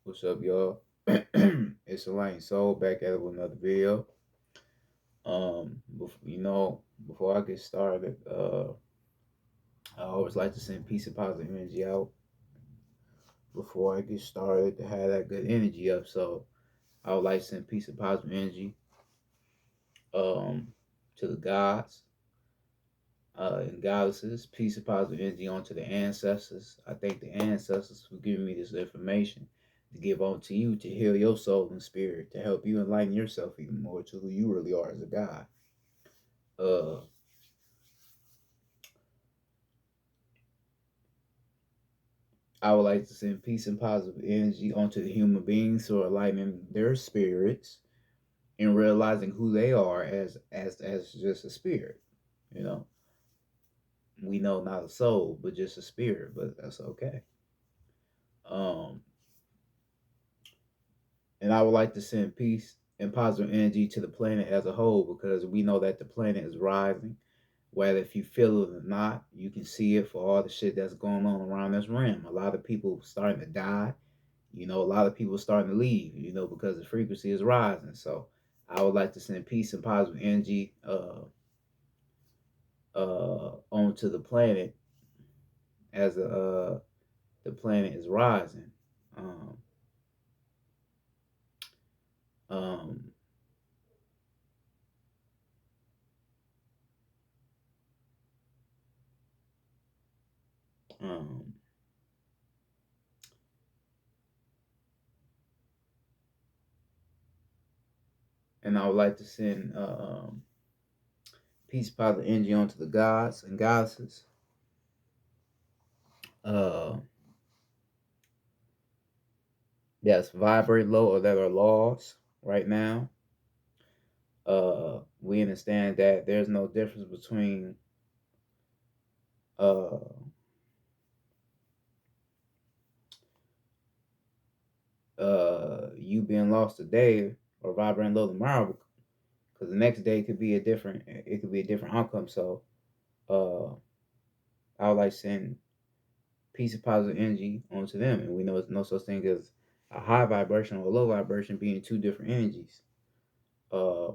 What's up, y'all? It's Elaine Soul back at it with another video. Before I get started, I always like to send peace and positive energy out before I get started to have that good energy up. So I would like to send peace and positive energy um to the gods and goddesses, peace and positive energy onto the ancestors. I thank the ancestors for giving me this information to give on to you to heal your soul and spirit, to help you enlighten yourself even more to who you really are as a god. Uh, I would like to send peace and positive energy onto the human beings who are enlightening their spirits and realizing who they are as just a spirit. You know, we know not a soul, but just a spirit, but that's okay. Um, And I would like to send peace and positive energy to the planet as a whole because we know that the planet is rising. Whether if you feel it or not, you can see it for all the shit that's going on around this realm. A lot of people starting to die. A lot of people starting to leave, because the frequency is rising. So I would like to send peace and positive energy onto the planet as the planet is rising. Um, um, um, and I would like to send peace, positive energy onto the gods and goddesses. Uh, that's vibrate low or that are lost right now. We understand that there's no difference between uh, you being lost today or vibrating low tomorrow, because the next day could be a different. It could be a different outcome. So, uh, I would like to send peace and positive energy onto them, and we know there's no such thing as a high vibration or a low vibration being two different energies. Uh,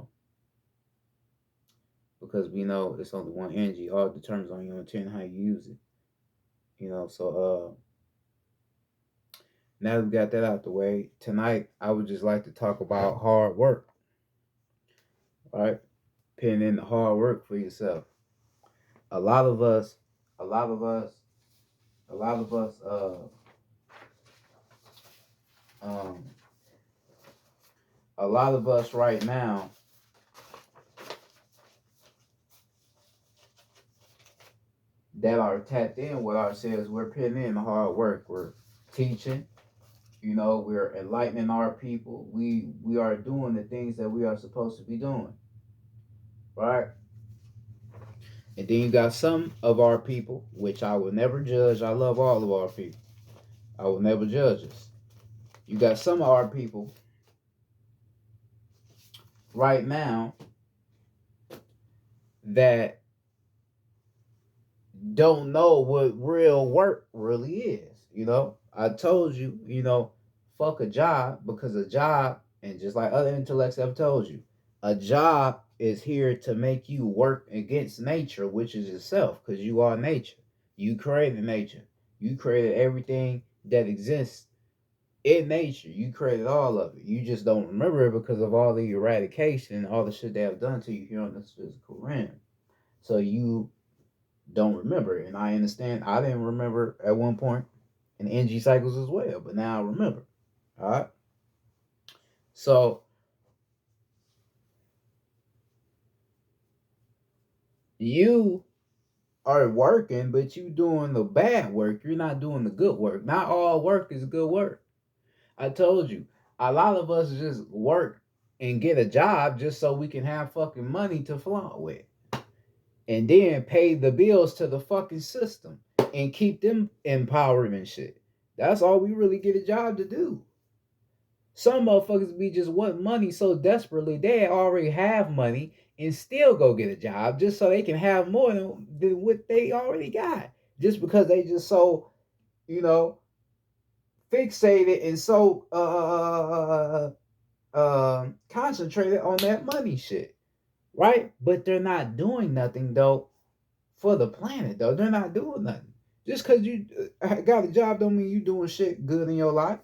because we know it's only one energy. All determines on your intent and how you use it. So now that we got that out the way, tonight I would just like to talk about hard work, right? Putting in the hard work for yourself. A lot of us, a lot of us, a lot of us, um, a lot of us right now that are tapped in with ourselves, we're putting in the hard work. We're teaching, we're enlightening our people. We are doing the things that we are supposed to be doing, right? And then you got some of our people, which I will never judge. I love all of our people. I will never judge us. You got some of our people right now that don't know what real work really is. I told you, fuck a job, because a job, and just like other intellects have told you, a job is here to make you work against nature, which is yourself, because you are nature. You created nature. You created everything that exists in nature. You created all of it. You just don't remember it because of all the eradication, all the shit they have done to you here on this physical realm. So you don't remember. And I understand I didn't remember at one point in NG cycles as well, but now I remember. All right. So you are working, but you doing the bad work. You're not doing the good work. Not all work is good work. I told you, a lot of us just work and get a job just so we can have fucking money to flaunt with. And then pay the bills to the fucking system and keep them empowered and shit. That's all we really get a job to do. Some motherfuckers be just want money so desperately they already have money and still go get a job just so they can have more than what they already got. Just because they just so, you know, fixated and so concentrated on that money shit, right? But they're not doing nothing though for the planet though. They're not doing nothing. Just because you got a job don't mean you doing shit good in your life.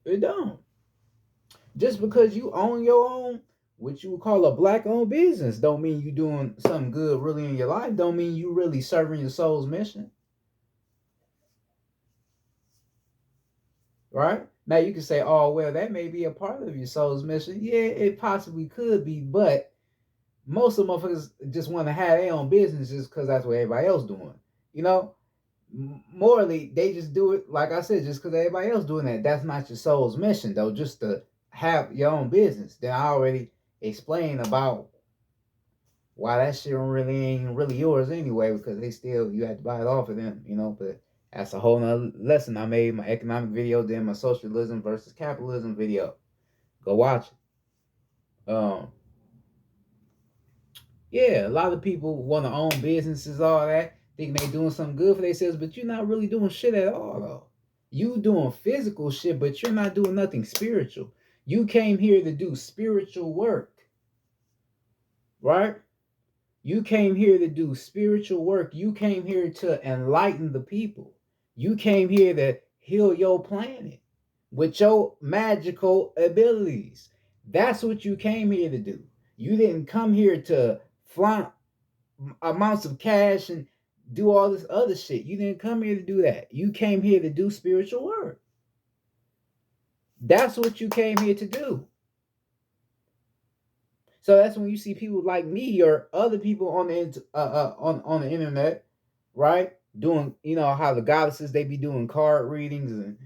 It don't. Just because you own your own, what you would call a black-owned business, don't mean you doing something good really in your life. Don't mean you really serving your soul's mission, right? Now you can say, "Oh, well, that may be a part of your soul's mission." Yeah, it possibly could be, but most of motherfuckers just want to have their own business just because that's what everybody else doing. You know, morally, they just do it, like I said, just because everybody else doing that. That's not your soul's mission, though, just to have your own business. Then I already explained about why that shit really ain't really yours anyway, because they still, you have to buy it off of them, but that's a whole nother lesson. I made my economic video, then my socialism versus capitalism video. Go watch it. Yeah, a lot of people want to own businesses, all that, think they doing something good for themselves, but you're not really doing shit at all, though. You doing physical shit, but you're not doing nothing spiritual. You came here to do spiritual work, right? You came here to do spiritual work. You came here to enlighten the people. You came here to heal your planet with your magical abilities. That's what you came here to do. You didn't come here to flaunt amounts of cash and do all this other shit. You didn't come here to do that. You came here to do spiritual work. That's what you came here to do. So that's when you see people like me or other people on the on the internet, right? Doing, how the goddesses, they be doing card readings and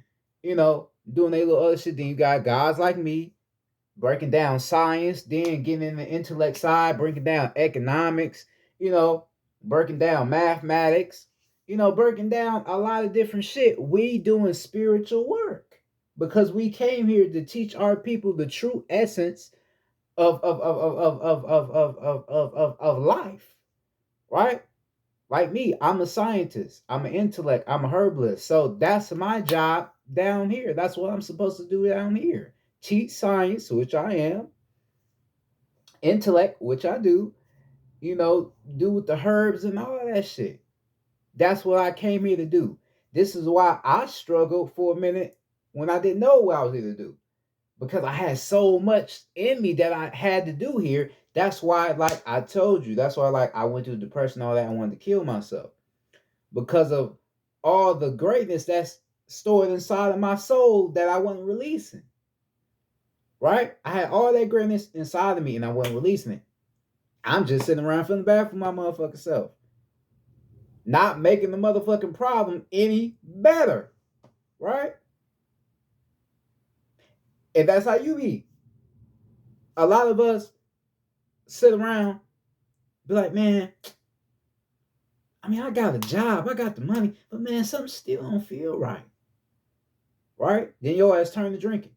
doing their little other shit. Then you got guys like me breaking down science, then getting in the intellect side, breaking down economics, breaking down mathematics, breaking down a lot of different shit. We doing spiritual work because we came here to teach our people the true essence of life, right? Like me, I'm a scientist, I'm an intellect, I'm a herbalist. So that's my job down here. That's what I'm supposed to do down here. Teach science, which I am, intellect, which I do, do with the herbs and all that shit. That's what I came here to do. This is why I struggled for a minute when I didn't know what I was here to do, because I had so much in me that I had to do here. That's why, like I told you, that's why, like, I went through depression, all that. I wanted to kill myself because of all the greatness that's stored inside of my soul that I wasn't releasing. Right? I had all that greatness inside of me and I wasn't releasing it. I'm just sitting around feeling bad for my motherfucking self, not making the motherfucking problem any better. Right? And that's how you be. A lot of us sit around, be like, man, I mean, I got a job, I got the money, but man, something still don't feel right. Right? Then your ass turn to drinking.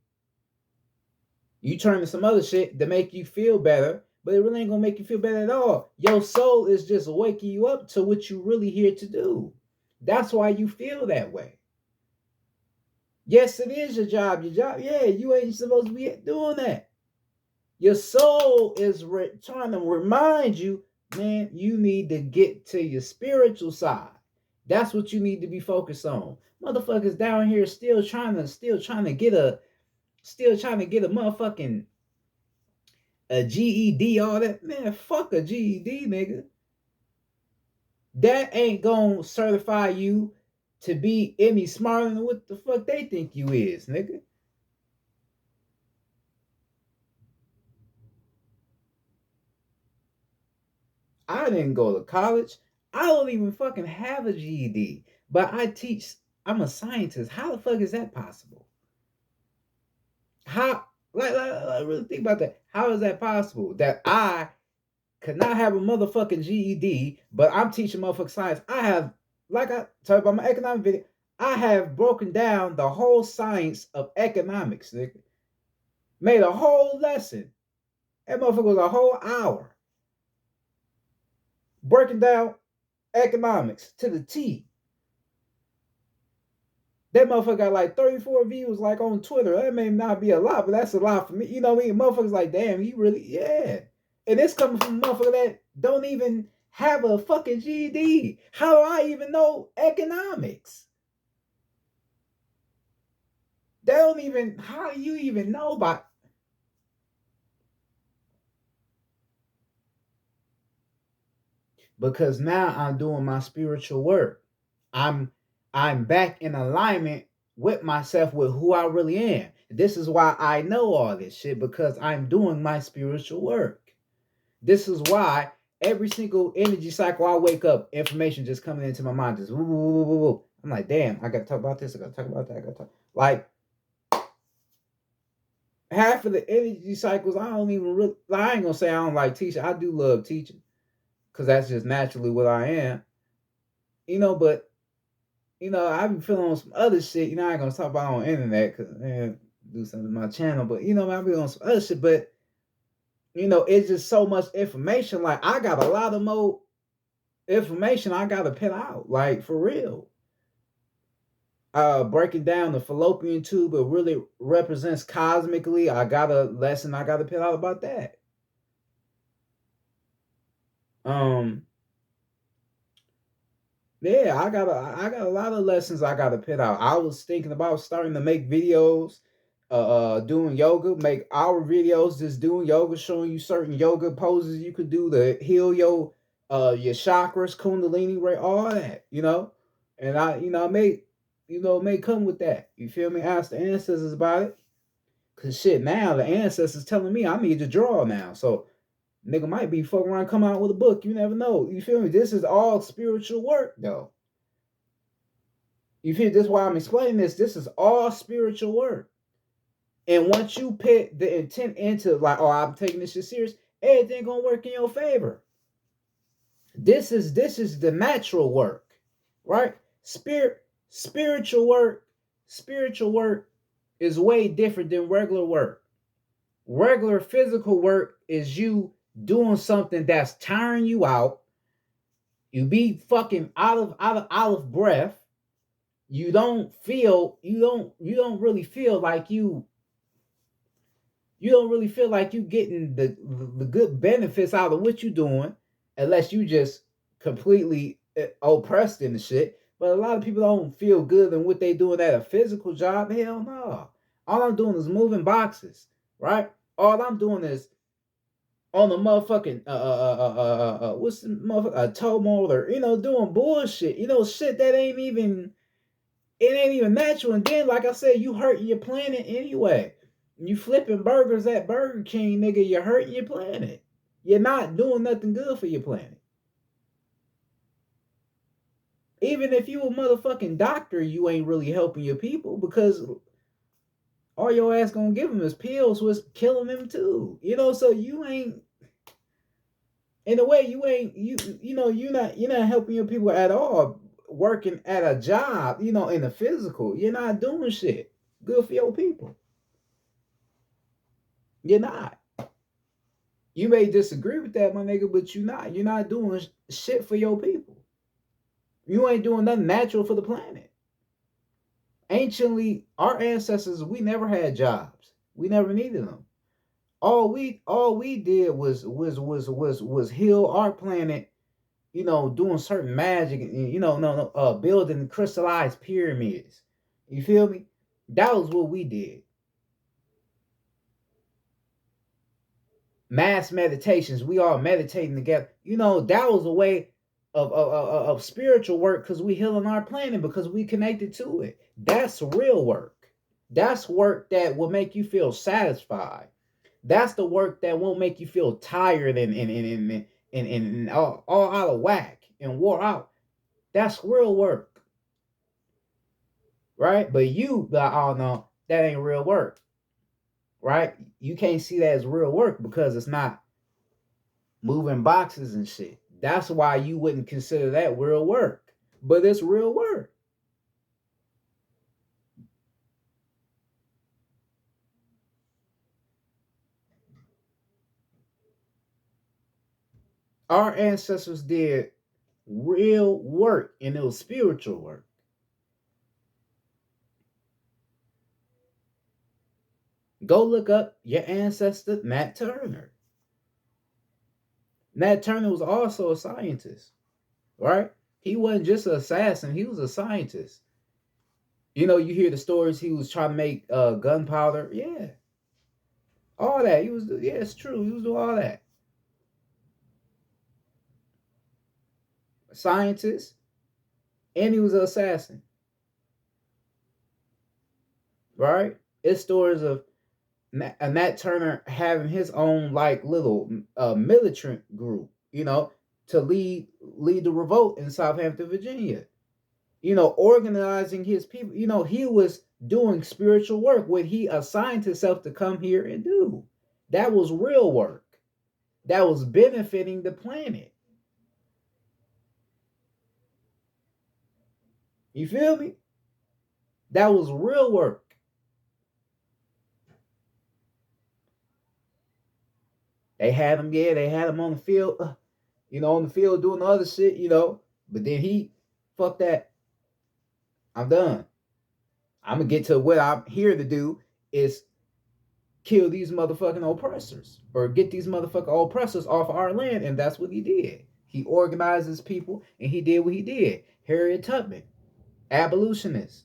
You turn to some other shit to make you feel better, but it really ain't gonna make you feel better at all. Your soul is just waking you up to what you really here to do. That's why you feel that way. Yes, it is your job. Your job, yeah, you ain't supposed to be doing that. Your soul is trying to remind you, man, you need to get to your spiritual side. That's what you need to be focused on. Motherfuckers down here still trying to get a motherfucking a GED, all that. Man, fuck a GED, nigga. That ain't gonna certify you to be any smarter than what the fuck they think you is, nigga. I didn't go to college. I don't even fucking have a GED. But I'm a scientist. How the fuck is that possible? How, like really think about that. How is that possible? That I could not have a motherfucking GED, but I'm teaching motherfucking science. I have, like I talked about my economic video, I have broken down the whole science of economics, nigga. Made a whole lesson. That motherfucker was a whole hour breaking down economics to the T. That motherfucker got like 34 views like on Twitter. That may not be a lot, but that's a lot for me. You know what I mean? Motherfuckers like, damn, he really, yeah. And it's coming from a motherfucker that don't even have a fucking GED. How do I even know economics? They don't even, how do you even know about? Because now I'm doing my spiritual work. I'm I'm back in alignment with myself, with who I really am. This is why I know all this shit, because I'm doing my spiritual work. This is why every single energy cycle I wake up, information just coming into my mind, just woo, woo, woo, woo, woo. I'm like, damn, I gotta talk about this, I gotta talk about that, I gotta talk. Like half of the energy cycles, I don't even really, I ain't gonna say I don't like teaching. I do love teaching because that's just naturally what I am. But I be feeling on some other shit. I ain't gonna talk about on internet because do something to my channel. But I be on some other shit. But it's just so much information. Like I got a lot of more information I gotta put out. Like for real. Breaking down the fallopian tube, it really represents cosmically. I got a lesson I gotta put out about that. Um, yeah, I got a lot of lessons I gotta put out. I was thinking about starting to make videos, doing yoga, make our videos just doing yoga, showing you certain yoga poses you could do to heal your chakras, kundalini, right, all that. And I may come with that. You feel me? Ask the ancestors about it. Cause shit, now the ancestors telling me I need to draw now. So nigga might be fucking around, come out with a book. You never know. You feel me? This is all spiritual work though. You feel this? Why I'm explaining this? This is all spiritual work. And once you put the intent into like, oh, I'm taking this shit serious, everything gonna work in your favor. This is the natural work, right? Spiritual work is way different than regular work. Regular physical work is you doing something that's tiring you out. You be fucking out of breath. You don't really feel like you don't really feel like you getting the good benefits out of what you're doing, unless you just completely oppressed in the shit. But a lot of people don't feel good in what they doing at a physical job. Hell no. All I'm doing is moving boxes, right? All I'm doing is on the motherfucking what's the motherfucker, a tow motor, doing bullshit, shit that ain't even, it ain't even natural. And then, like I said, you hurting your planet anyway. You flipping burgers at Burger King, nigga, you're hurting your planet. You're not doing nothing good for your planet. Even if you a motherfucking doctor, you ain't really helping your people, because all your ass gonna give them is pills, was killing them too. So you ain't, in a way, you ain't, you're not helping your people at all. Working at a job, in the physical, you're not doing shit good for your people. You're not. You may disagree with that, my nigga, but you're not doing shit for your people. You ain't doing nothing natural for the planet. Anciently, our ancestors, we never had jobs. We never needed them. All we did was heal our planet, doing certain magic, and no, building crystallized pyramids. You feel me? That was what we did. Mass meditations. We all meditating together. That was a way of spiritual work, because we healing our planet, because we connected to it. That's real work. That's work that will make you feel satisfied. That's the work that won't make you feel tired and all out of whack and wore out. That's real work, right? But you, oh no, that ain't real work, right? You can't see that as real work because it's not moving boxes and shit. That's why you wouldn't consider that real work. But it's real work. Our ancestors did real work, and it was spiritual work. Go look up your ancestor, Nat Turner. Nat Turner was also a scientist, right? He wasn't just an assassin, he was a scientist. You know, you hear the stories he was trying to make gunpowder. Yeah. All that. He was, yeah, it's true. He was doing all that. A scientist, and he was an assassin, right? It's stories of Nat Turner having his own like little militant group, you know, to lead the revolt in Southampton, Virginia. You know, organizing his people. You know, he was doing spiritual work, what he assigned himself to come here and do. That was real work. That was benefiting the planet. You feel me? That was real work. They had him, yeah, they had him on the field, you know, on the field doing the other shit, you know. But then he, fuck that. I'm done. I'm gonna get to what I'm here to do is kill these motherfucking oppressors or get these motherfucking oppressors off our land, and that's what he did. He organized his people, and he did what he did. Harriet Tubman, abolitionist,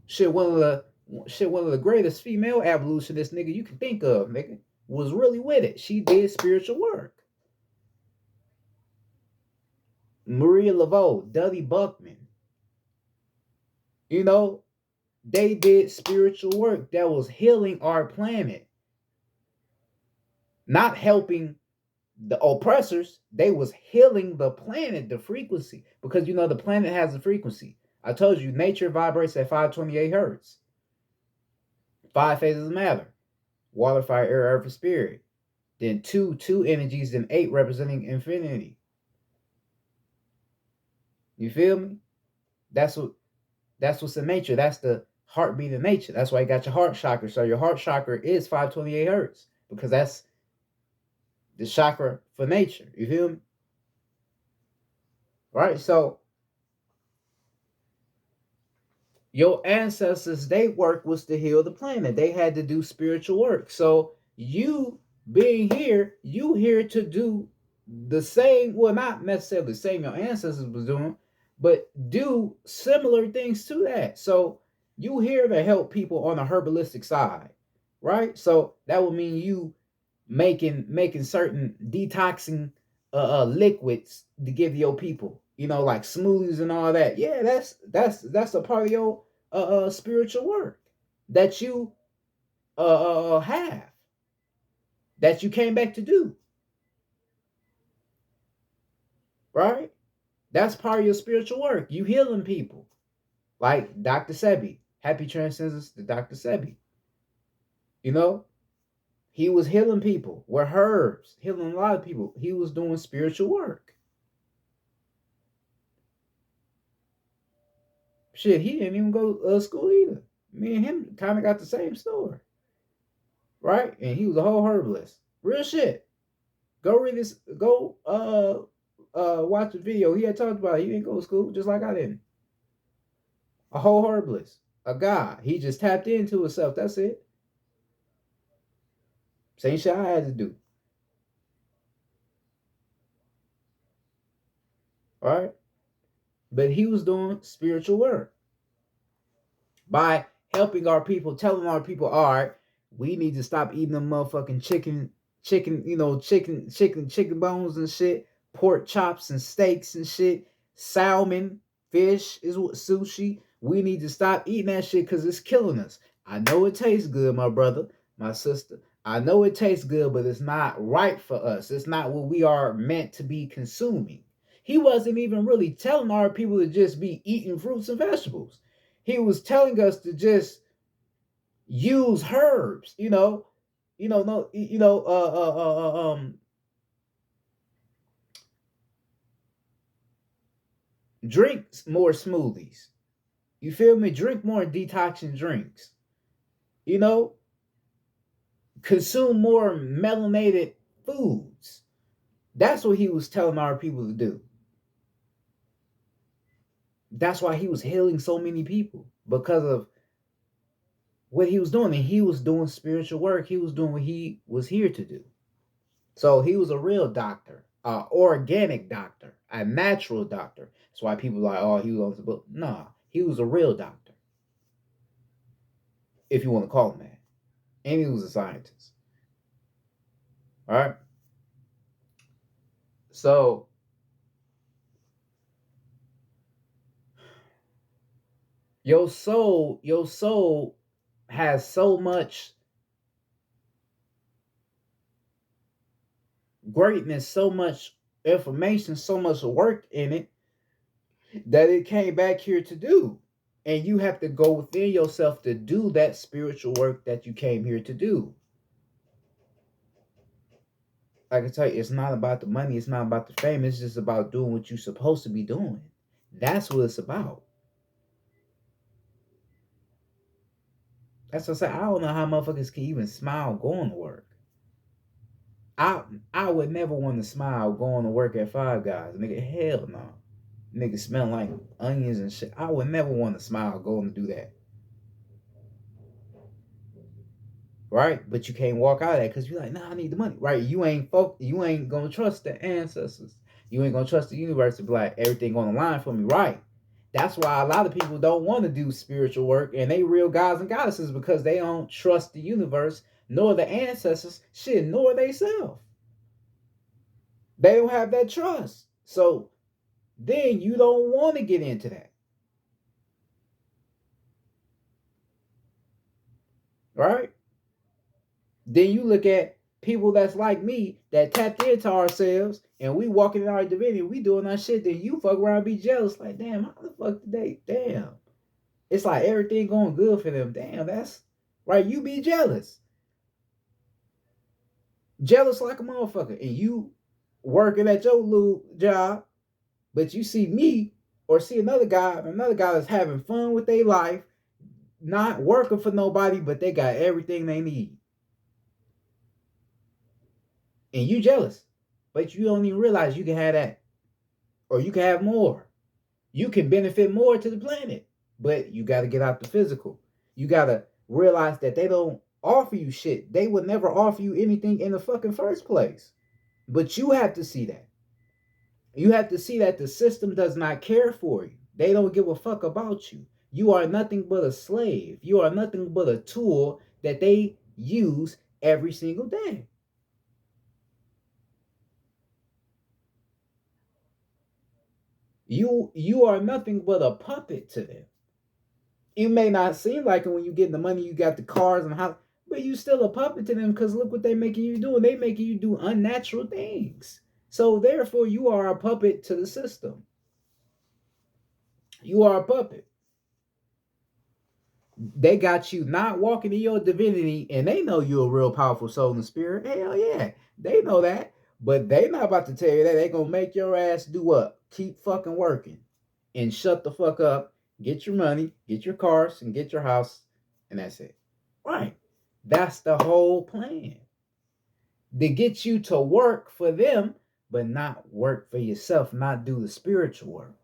shit, one of the greatest female abolitionists, nigga, you can think of, nigga, was really with it. She did spiritual work. Maria Laveau, Dudley Buckman, you know, they did spiritual work that was healing our planet, not helping the oppressors. They was healing the planet, the frequency, because you know the planet has a frequency. I told you nature vibrates at 528 hertz. 5 phases of matter: water, fire, air, earth, and spirit. Then two energies, then 8 representing infinity. You feel me? That's what's in nature. That's the heartbeat of nature. That's why you got your heart chakra. So your heart chakra is 528 hertz because that's the chakra for nature. You feel me? Right? So your ancestors, they work was to heal the planet. They had to do spiritual work. So you being here, you here to do the same, well, not necessarily the same your ancestors was doing, but do similar things to that. So you here to help people on the herbalistic side, right? So that would mean you making certain detoxing liquids to give your people, you know, like smoothies and all that. Yeah, that's a part of your spiritual work that you have, that you came back to do, right? That's part of your spiritual work. You healing people, like Dr. Sebi, Happy Transcendence to Dr. Sebi. You know, he was healing people with herbs, healing a lot of people. He was doing spiritual work. Shit, he didn't even go to school either. Me and him kind of got the same story, right? And he was a whole herbalist. Real shit. Go read this. Go watch the video. He had talked about it. He didn't go to school, just like I didn't. A whole herbalist, a guy. He just tapped into himself. That's it. Same shit I had to do. All right, but he was doing spiritual work by helping our people, telling our people, all right, we need to stop eating them motherfucking chicken bones and shit, pork chops and steaks and shit, salmon, fish is what sushi. We need to stop eating that shit because it's killing us. I know it tastes good, my brother, my sister. I know it tastes good, but it's not right for us. It's not what we are meant to be consuming. He wasn't even really telling our people to just be eating fruits and vegetables. He was telling us to just use herbs, no, drink more smoothies. You feel me? Drink more detoxing drinks. You know, consume more melanated foods. That's what he was telling our people to do. That's why he was healing so many people because of what he was doing, and he was doing spiritual work. He was doing what he was here to do. So he was a real doctor, an organic doctor, a natural doctor. That's why people are like, oh, he was on the book. Nah, he was a real doctor, if you want to call him that. And he was a scientist. All right. So your soul has so much greatness, so much information, so much work in it that it came back here to do. And you have to go within yourself to do that spiritual work that you came here to do. Like I tell you, it's not about the money, it's not about the fame, it's just about doing what you're supposed to be doing. That's what it's about. That's what I say. I don't know how motherfuckers can even smile going to work. I would never want to smile going to work at Five Guys. Nigga, hell no. Nigga smell like onions and shit. I would never want to smile going to do that. Right? But you can't walk out of that because you're like, nah, I need the money. Right? You ain't gonna trust the ancestors. You ain't gonna trust the universe to be like, everything on the line for me. Right? That's why a lot of people don't want to do spiritual work and they real gods and goddesses because they don't trust the universe, nor the ancestors, shit, nor they self. They don't have that trust. So then you don't want to get into that. Right? Then you look at people that's like me that tapped into ourselves and we walking in our divinity, we doing our shit, then you fuck around and be jealous. Like, damn, how the fuck did they? Damn. It's like everything going good for them. Damn, that's right. You be jealous. Jealous like a motherfucker. And you working at your little job, but you see me or see another guy that's having fun with their life, not working for nobody, but they got everything they need. And you jealous, but you don't even realize you can have that, or you can have more. You can benefit more to the planet, but you got to get out the physical. You got to realize that they don't offer you shit. They would never offer you anything in the fucking first place. But you have to see that. You have to see that the system does not care for you. They don't give a fuck about you. You are nothing but a slave. You are nothing but a tool that they use every single day. You are nothing but a puppet to them. It may not seem like it when you get the money, you got the cars and the house, but you still a puppet to them because look what they making you do. And they making you do unnatural things. So therefore, you are a puppet to the system. You are a puppet. They got you not walking in your divinity, and they know you're a real powerful soul and spirit. Hell yeah, they know that. But they not about to tell you that. They gonna make your ass do what? Keep fucking working and shut the fuck up. Get your money, get your cars, and get your house, and that's it. Right. That's the whole plan. To get you to work for them, but not work for yourself, not do the spiritual work.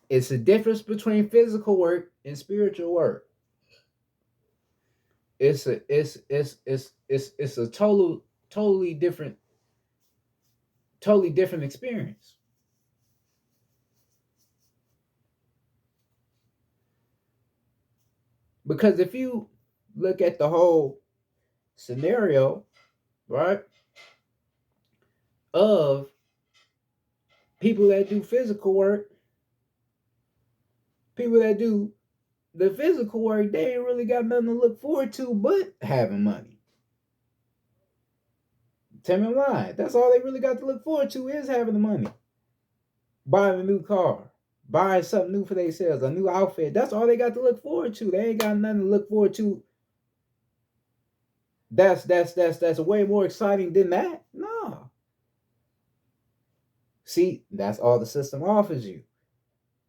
It's a difference between physical work and spiritual work. It's a totally different experience. Because if you look at the whole scenario, right, of people that do physical work, people that do the physical work, they ain't really got nothing to look forward to but having money. Tell me why. That's all they really got to look forward to is having the money. Buying a new car, buying something new for themselves, a new outfit. That's all they got to look forward to. They ain't got nothing to look forward to. That's way more exciting than that. No. See, that's all the system offers you.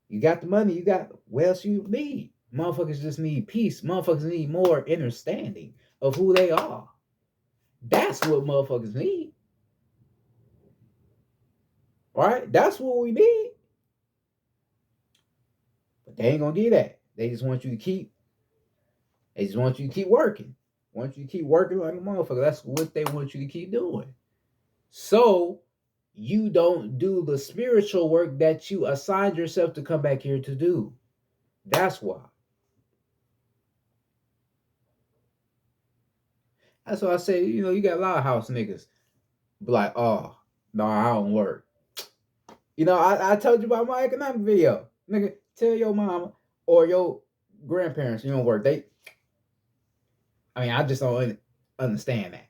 You got the money, you got what else you need. Motherfuckers just need peace. Motherfuckers need more understanding of who they are. That's what motherfuckers need. Right? That's what we need. But they ain't gonna get that. They just want you to keep They just want you to keep working. Want you to keep working like a motherfucker. That's what they want you to keep doing. So you don't do the spiritual work that you assigned yourself to come back here to do. That's why. That's why I say, you got a lot of house niggas be like, oh, no, I don't work. I told you about my economic video. Nigga, tell your mama or your grandparents you don't work. I just don't understand that.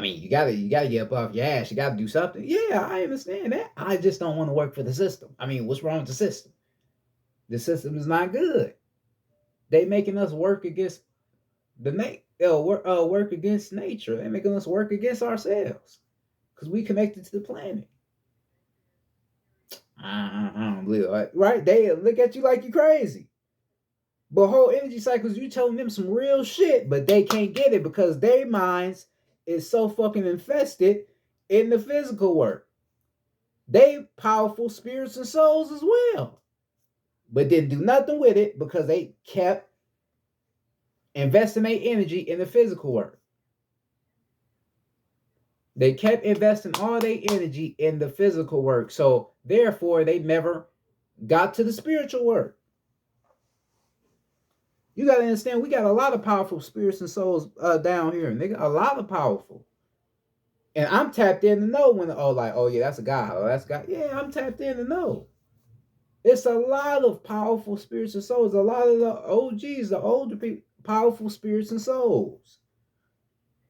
You gotta get up off your ass. You gotta do something. Yeah, I understand that. I just don't want to work for the system. What's wrong with the system? The system is not good. They making us work against work against nature. They making us work against ourselves because we connected to the planet. I don't believe it, right? They look at you like you crazy. But whole energy cycles, you telling them some real shit, but they can't get it because their minds is so fucking infested in the physical work. They powerful spirits and souls as well, but didn't do nothing with it because they kept investing their energy in the physical work. They kept investing all their energy in the physical work, so therefore they never got to the spiritual work. You got to understand, we got a lot of powerful spirits and souls down here, and they got a lot of powerful. And I'm tapped in to know when, yeah, that's a guy. Oh, that's a guy. Yeah, I'm tapped in to know. It's a lot of powerful spirits and souls. A lot of the OGs, the older people, powerful spirits and souls.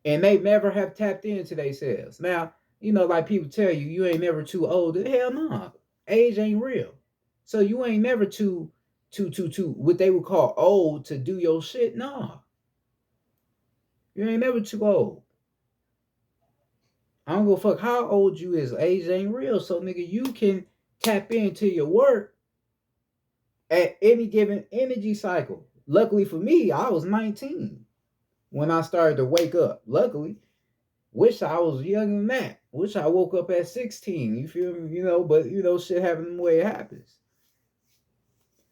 And they never have tapped into themselves. Now, like people tell you, you ain't never too old. Hell no. Age ain't real. So you ain't never too what they would call old to do your shit. No. You ain't never too old. I don't give a fuck how old you is. Age ain't real. So nigga, you can tap into your work at any given energy cycle. Luckily for me, I was 19 when I started to wake up. Luckily, wish I was younger than that. Wish I woke up at 16. You feel me? But shit happens the way it happens.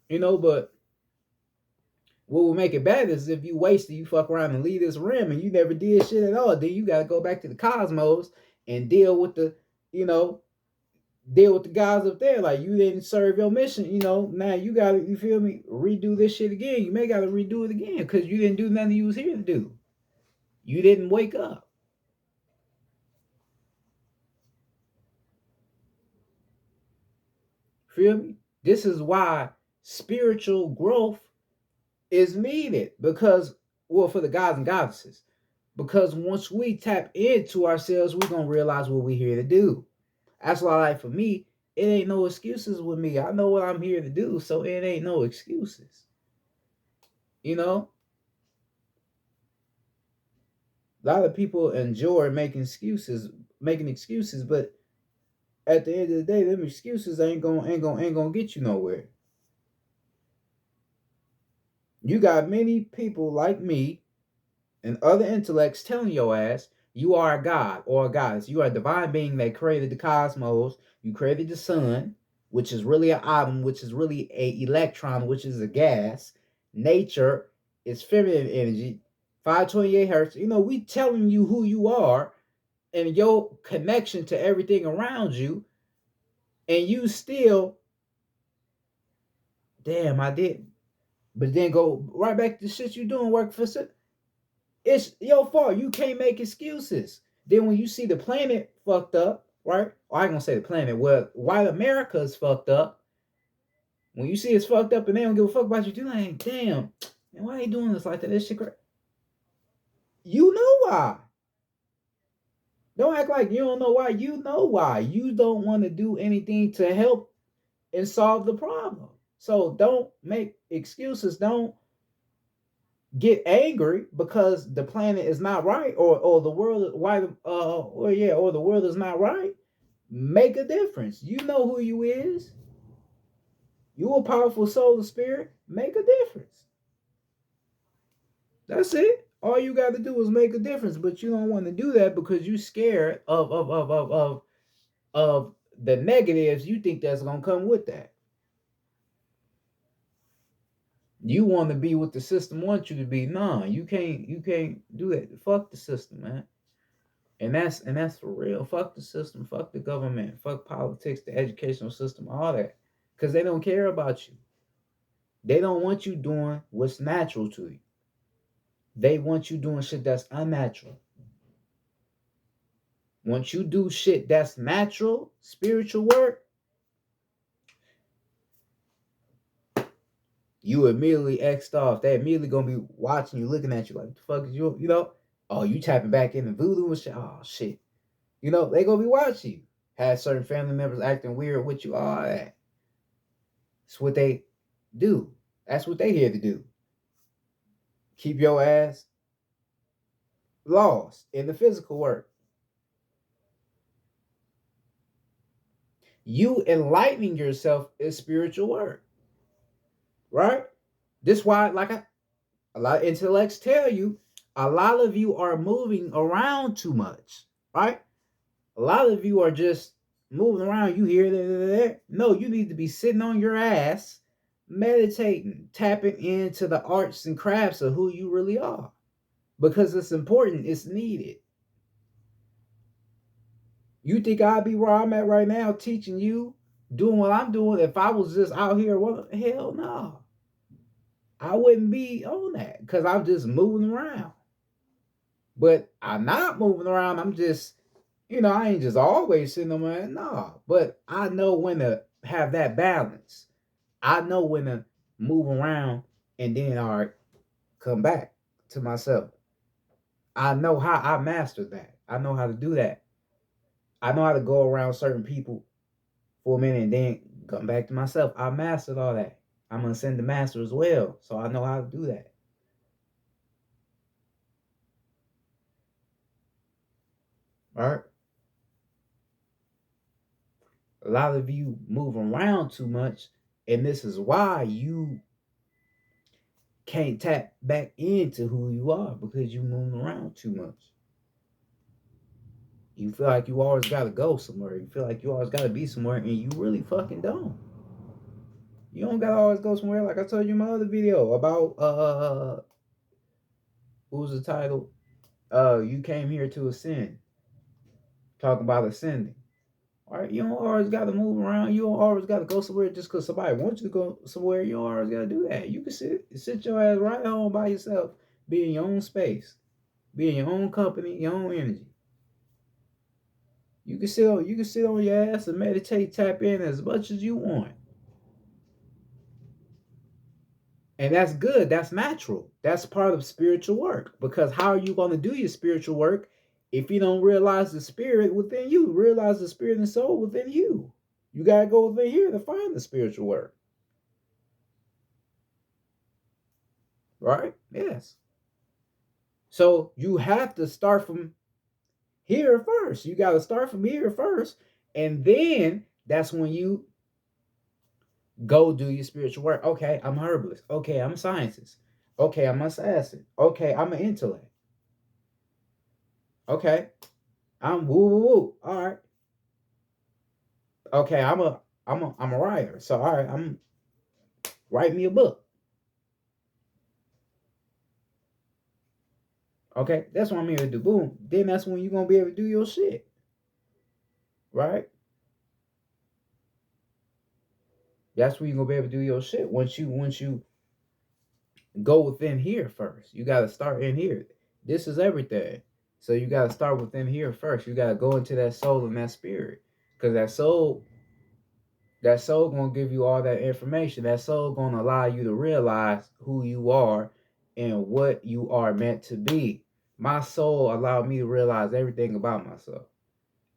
But what will make it bad is if you wasted, you fuck around and leave this rim and you never did shit at all. Then you gotta go back to the cosmos and deal with the guys up there. Like you didn't serve your mission, now you gotta, you feel me, redo this shit again. You may gotta redo it again because you didn't do nothing you was here to do. You didn't wake up. Feel me? This is why spiritual growth is needed because, for the gods and goddesses, because once we tap into ourselves, we're going to realize what we're here to do. That's why, like, for me, it ain't no excuses with me. I know what I'm here to do, so it ain't no excuses. A lot of people enjoy making excuses, but at the end of the day, them excuses ain't gonna get you nowhere. You got many people like me and other intellects telling your ass you are a god or a goddess. You are a divine being that created the cosmos. You created the sun, which is really an atom, which is really an electron, which is a gas. Nature is feminine energy, 528 hertz. We telling you who you are and your connection to everything around you, and you still, damn, I didn't. But then go right back to the shit you doing, work for. It's your fault. You can't make excuses. Then when you see the planet fucked up, right? Or I ain't gonna say the planet. Well, white America is fucked up. When you see it's fucked up and they don't give a fuck about you, you're like, damn, man, why are they doing this like that? This shit crazy. You know why. Don't act like you don't know why. You know why. You don't want to do anything to help and solve the problem. So don't make excuses. Don't get angry because the planet is not right or the world or the world is not right. Make a difference. You know who you is. You a powerful soul of spirit. Make a difference. That's it. All you got to do is make a difference, but you don't want to do that because you scared of the negatives you think that's gonna come with that. You want to be what the system wants you to be. No, you can't do that. Fuck the system, man. And that's for real. Fuck the system. Fuck the government. Fuck politics, the educational system, all that. Because they don't care about you. They don't want you doing what's natural to you. They want you doing shit that's unnatural. Once you do shit that's natural, spiritual work, you immediately X'd off. They immediately gonna be watching you, looking at you like, the fuck is you, you know? Oh, you tapping back into voodoo and shit. Oh shit. You know, they gonna be watching you. Had certain family members acting weird with you, all that. That's what they do. That's what they here to do. Keep your ass lost in the physical work. You enlightening yourself is spiritual work. Right? This why, like a lot of intellects tell you, a lot of you are moving around too much. Right? A lot of you are just moving around. You here, there. No, you need to be sitting on your ass, meditating, tapping into the arts and crafts of who you really are. Because it's important, it's needed. You think I'd be where I'm at right now teaching you, doing what I'm doing if I was just out here? Well, hell no. I wouldn't be on that because I'm just moving around. But I'm not moving around. I'm just, I ain't just always sitting on my, no. But I know when to have that balance. I know when to move around and then come back to myself. I know how I mastered that. I know how to do that. I know how to go around certain people for a minute and then come back to myself. I mastered all that. I'm gonna send the master as well, so I know how to do that. All right. A lot of you move around too much, and this is why you can't tap back into who you are because you move around too much. You feel like you always gotta go somewhere. You feel like you always gotta be somewhere, and you really fucking don't. You don't gotta always go somewhere. Like I told you in my other video about what was the title? You came here to ascend. Talk about ascending. All right, you don't always got to move around. You don't always got to go somewhere just because somebody wants you to go somewhere. You don't always got to do that. You can sit your ass right home by yourself, be in your own space, be in your own company, your own energy. You can sit on your ass and meditate, tap in as much as you want. And that's good. That's natural. That's part of spiritual work. Because how are you going to do your spiritual work if you don't realize the spirit within you? Realize the spirit and soul within you. You got to go within here to find the spiritual work. Right? Yes. So you have to start from here first. You got to start from here first. And then that's when you go do your spiritual work. Okay, I'm a herbalist. Okay, I'm a scientist. Okay, I'm an assassin. Okay, I'm an intellect. Okay, I'm woo woo woo. All right. Okay, I'm a writer. So all right, I'm write me a book. Okay, that's what I'm here to do. Boom. Then that's when you're gonna be able to do your shit. Right? That's when you're gonna be able to do your shit. Once you go within here first. You gotta start in here. This is everything. So you gotta start within here first. You gotta go into that soul and that spirit. Because that soul gonna give you all that information. That soul gonna allow you to realize who you are and what you are meant to be. My soul allowed me to realize everything about myself.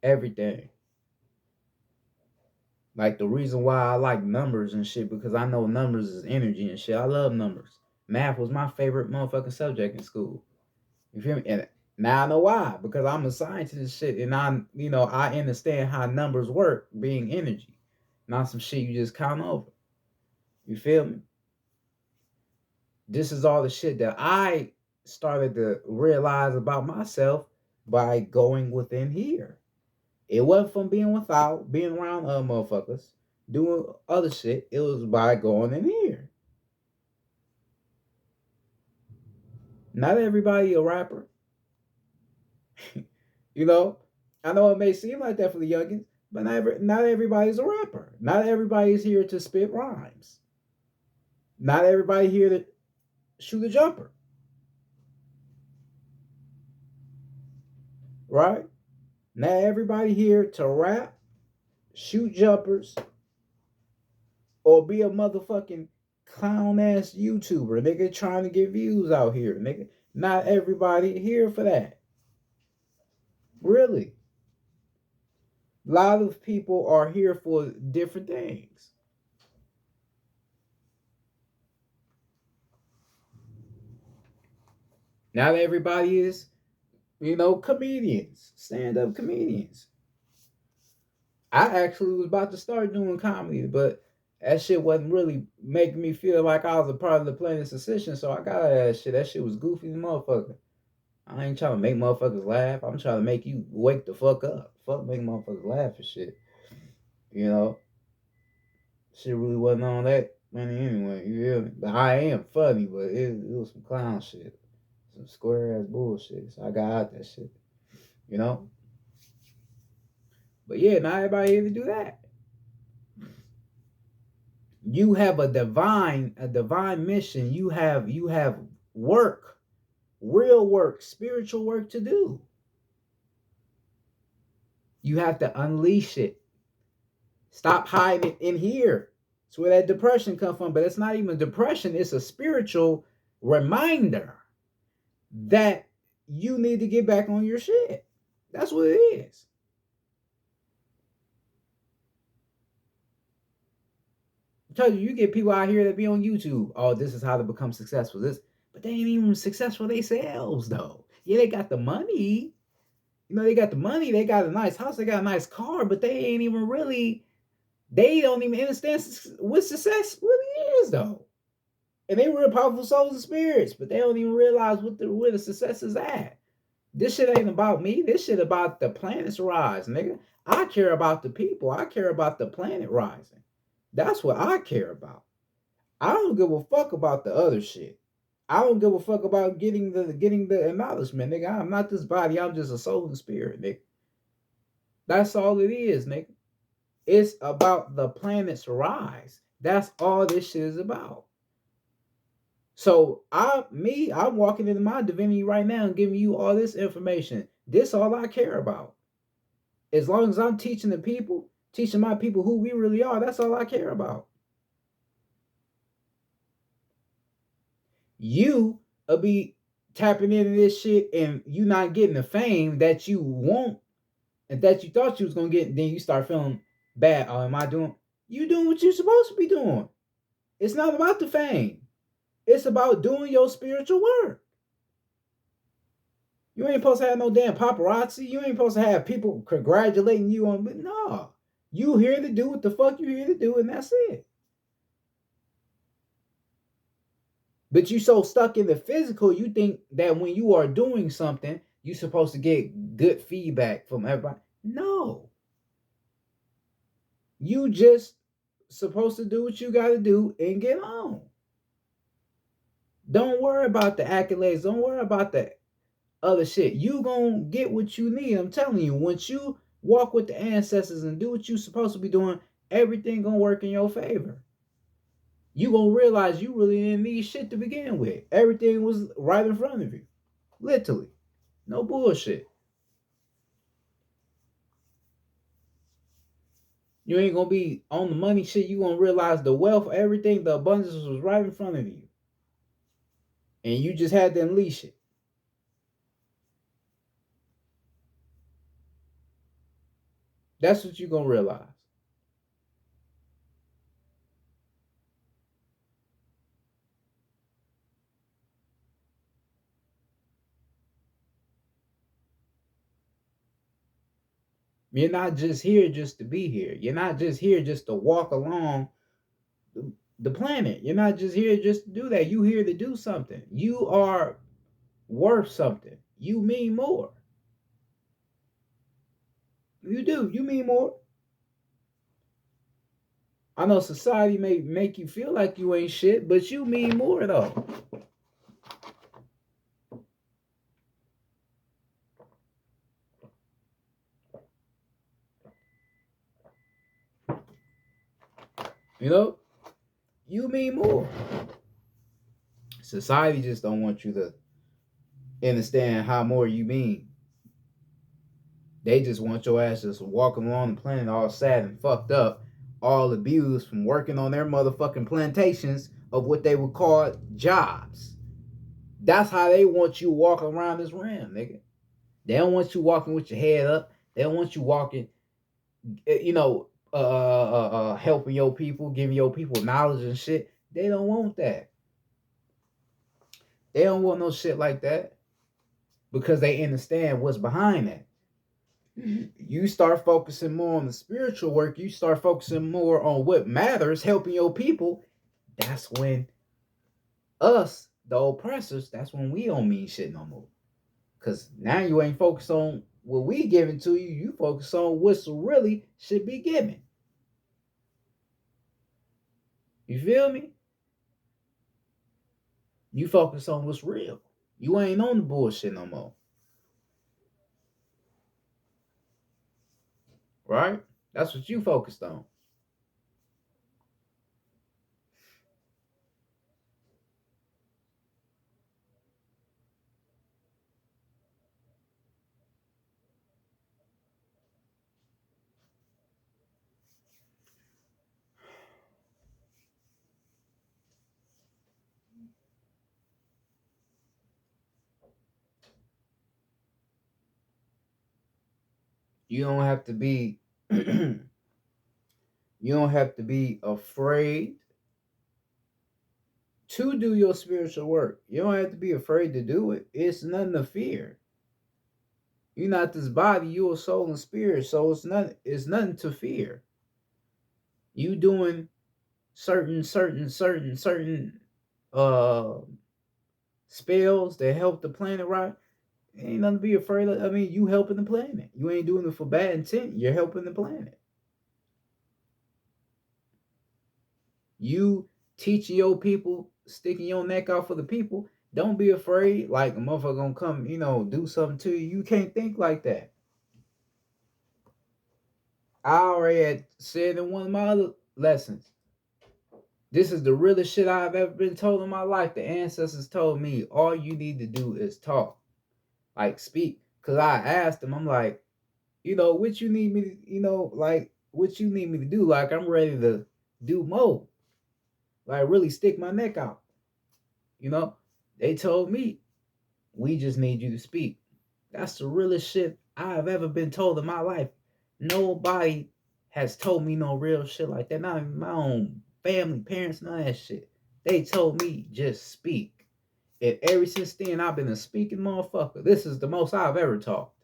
Everything. Like the reason why I like numbers and shit, because I know numbers is energy and shit. I love numbers. Math was my favorite motherfucking subject in school. You feel me? And now I know why. Because I'm a scientist and shit, and I understand how numbers work, being energy. Not some shit you just count over. You feel me? This is all the shit that I started to realize about myself by going within here. It wasn't from being being around other motherfuckers, doing other shit. It was by going in here. Not everybody a rapper. You know, I know it may seem like that for the youngins, but not everybody's a rapper. Not everybody's here to spit rhymes. Not everybody here to shoot a jumper, right? Not everybody here to rap, shoot jumpers, or be a motherfucking clown ass YouTuber, nigga, trying to get views out here, nigga. Not everybody here for that. Really. A lot of people are here for different things. Not everybody is, comedians, stand up comedians. I actually was about to start doing comedy, but that shit wasn't really making me feel like I was a part of the Planet Secession, so I got out of that shit. That shit was goofy as motherfucker. I ain't trying to make motherfuckers laugh. I'm trying to make you wake the fuck up. Fuck making motherfuckers laugh and shit. You know? Shit really wasn't on that money anyway. You feel me? But I am funny, but it was some clown shit. Some square ass bullshit. So I got out that shit. You know? But yeah, not everybody here to do that. You have a divine mission. You have work, real work, spiritual work to do. You have to unleash it. Stop hiding it in here. It's where that depression comes from. But it's not even depression. It's a spiritual reminder that you need to get back on your shit. That's what it is. I tell you, you get people out here that be on YouTube. Oh, this is how to become successful. But they ain't even successful themselves, though. Yeah, they got the money. They got the money. They got a nice house. They got a nice car. But they ain't even really. They don't even understand what success really is, though. And they real powerful souls and spirits, but they don't even realize where the success is at. This shit ain't about me. This shit about the planet's rise, nigga. I care about the people. I care about the planet rising. That's what I care about. I don't give a fuck about the other shit. I don't give a fuck about getting the acknowledgement, nigga. I'm not this body. I'm just a soul and spirit, nigga. That's all it is, nigga. It's about the planet's rise. That's all this shit is about. So I'm walking into my divinity right now and giving you all this information. This all I care about. As long as I'm teaching my people who we really are, that's all I care about. You will be tapping into this shit and you not getting the fame that you want and that you thought you was gonna get, then you start feeling bad. Oh, am I doing? You doing what you're supposed to be doing. It's not about the fame. It's about doing your spiritual work. You ain't supposed to have no damn paparazzi. You ain't supposed to have people congratulating you on, but no. You here to do what the fuck you here to do, and that's it. But you so stuck in the physical, you think that when you are doing something, you're supposed to get good feedback from everybody. No. You just supposed to do what you got to do and get on. Don't worry about the accolades. Don't worry about the other shit. You gonna get what you need. I'm telling you, once you walk with the ancestors and do what you supposed to be doing, everything gonna work in your favor. You gonna realize you really didn't need shit to begin with. Everything was right in front of you. Literally. No bullshit. You ain't gonna be on the money shit. You gonna realize the wealth, everything, the abundance was right in front of you. And you just had to unleash it. That's what you're gonna realize. You're not just here just to be here. You're not just here just to walk along the planet. You're not just here just to do that. You here to do something. You are worth something. You mean more. You do. You mean more. I know society may make you feel like you ain't shit, but you mean more though. You know, you mean more. Society just don't want you to understand how more you mean. They just want your ass just walking along the planet all sad and fucked up, all abused from working on their motherfucking plantations of what they would call jobs. That's how they want you walking around this rim, nigga. They don't want you walking with your head up. They don't want you walking, helping your people, giving your people knowledge and shit. They don't want that. They don't want no shit like that because they understand what's behind that. You start focusing more on the spiritual work, you start focusing more on what matters, helping your people. That's when us, the oppressors, that's when we don't mean shit no more. Because now you ain't focused on what we giving to you, you focus on what's really should be given. You feel me? You focus on what's real. You ain't on the bullshit no more. Right? That's what you focused on. You don't have to be you don't have to be afraid to do your spiritual work. You don't have to be afraid to do it. It's nothing to fear. You're not this body, you're a soul and spirit, so it's nothing to fear. You doing certain uh spells that help the planet, right? Ain't nothing to be afraid of. I mean, you helping the planet. You ain't doing it for bad intent. You're helping the planet. You teaching your people, sticking your neck out for the people. Don't be afraid. Like a motherfucker gonna come, do something to you. You can't think like that. I already had said in one of my other lessons. This is the realest shit I've ever been told in my life. The ancestors told me all you need to do is talk, like speak. Cause I asked them, I'm like, what you need me to, like what you need me to do? Like I'm ready to do more. Like really stick my neck out. They told me we just need you to speak. That's the realest shit I've ever been told in my life. Nobody has told me no real shit like that. Not even my own family, parents, none of that shit. They told me just speak. And ever since then, I've been a speaking motherfucker. This is the most I've ever talked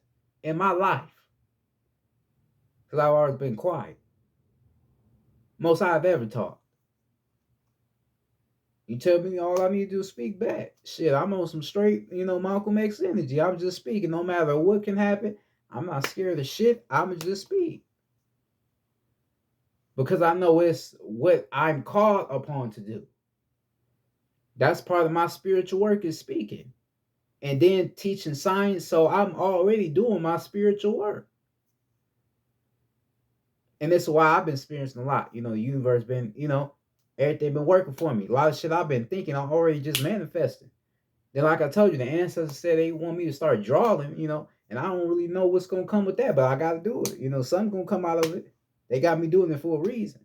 in my life. Because I've always been quiet. Most I've ever talked. You tell me all I need to do is speak back. Shit, I'm on some straight, Malcolm X energy. I'm just speaking. No matter what can happen, I'm not scared of shit. I'ma just speak. Because I know it's what I'm called upon to do. That's part of my spiritual work is speaking. And then teaching science. So I'm already doing my spiritual work. And that's why I've been experiencing a lot. The universe been, everything been working for me. A lot of shit I've been thinking, I'm already just manifesting. Then, like I told you, the ancestors said they want me to start drawing, and I don't really know what's gonna come with that, but I gotta do it. Something's gonna come out of it. They got me doing it for a reason.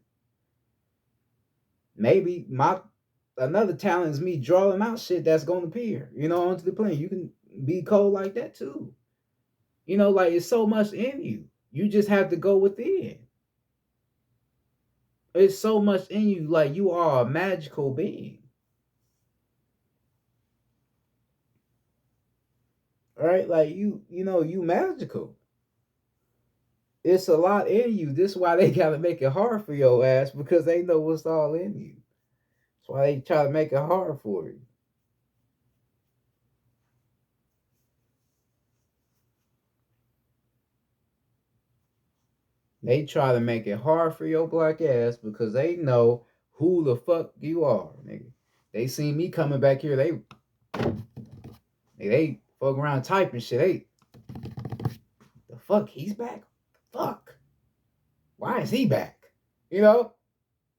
Maybe another talent is me drawing out shit that's gonna appear, onto the plane. You can be cold like that too. Like it's so much in you. You just have to go within. It's so much in you, like you are a magical being. Right? Like you magical. It's a lot in you. This is why they gotta make it hard for your ass because they know what's all in you. That's why they try to make it hard for you. They try to make it hard for your black ass because they know who the fuck you are, nigga. They see me coming back here, they fuck around typing shit. The fuck, he's back? Fuck. Why is he back? You know?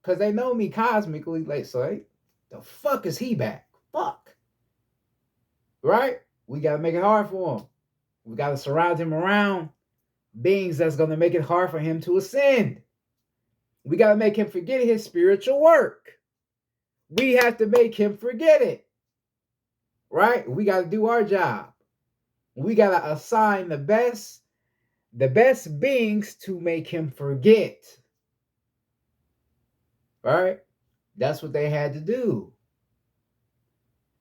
Because they know me cosmically. Like, so hey, the fuck is he back? Fuck. Right? We got to make it hard for him. We got to surround him around beings that's going to make it hard for him to ascend. We got to make him forget his spiritual work. We have to make him forget it. Right? We got to do our job. We got to assign the best beings to make him forget. Right? That's what they had to do.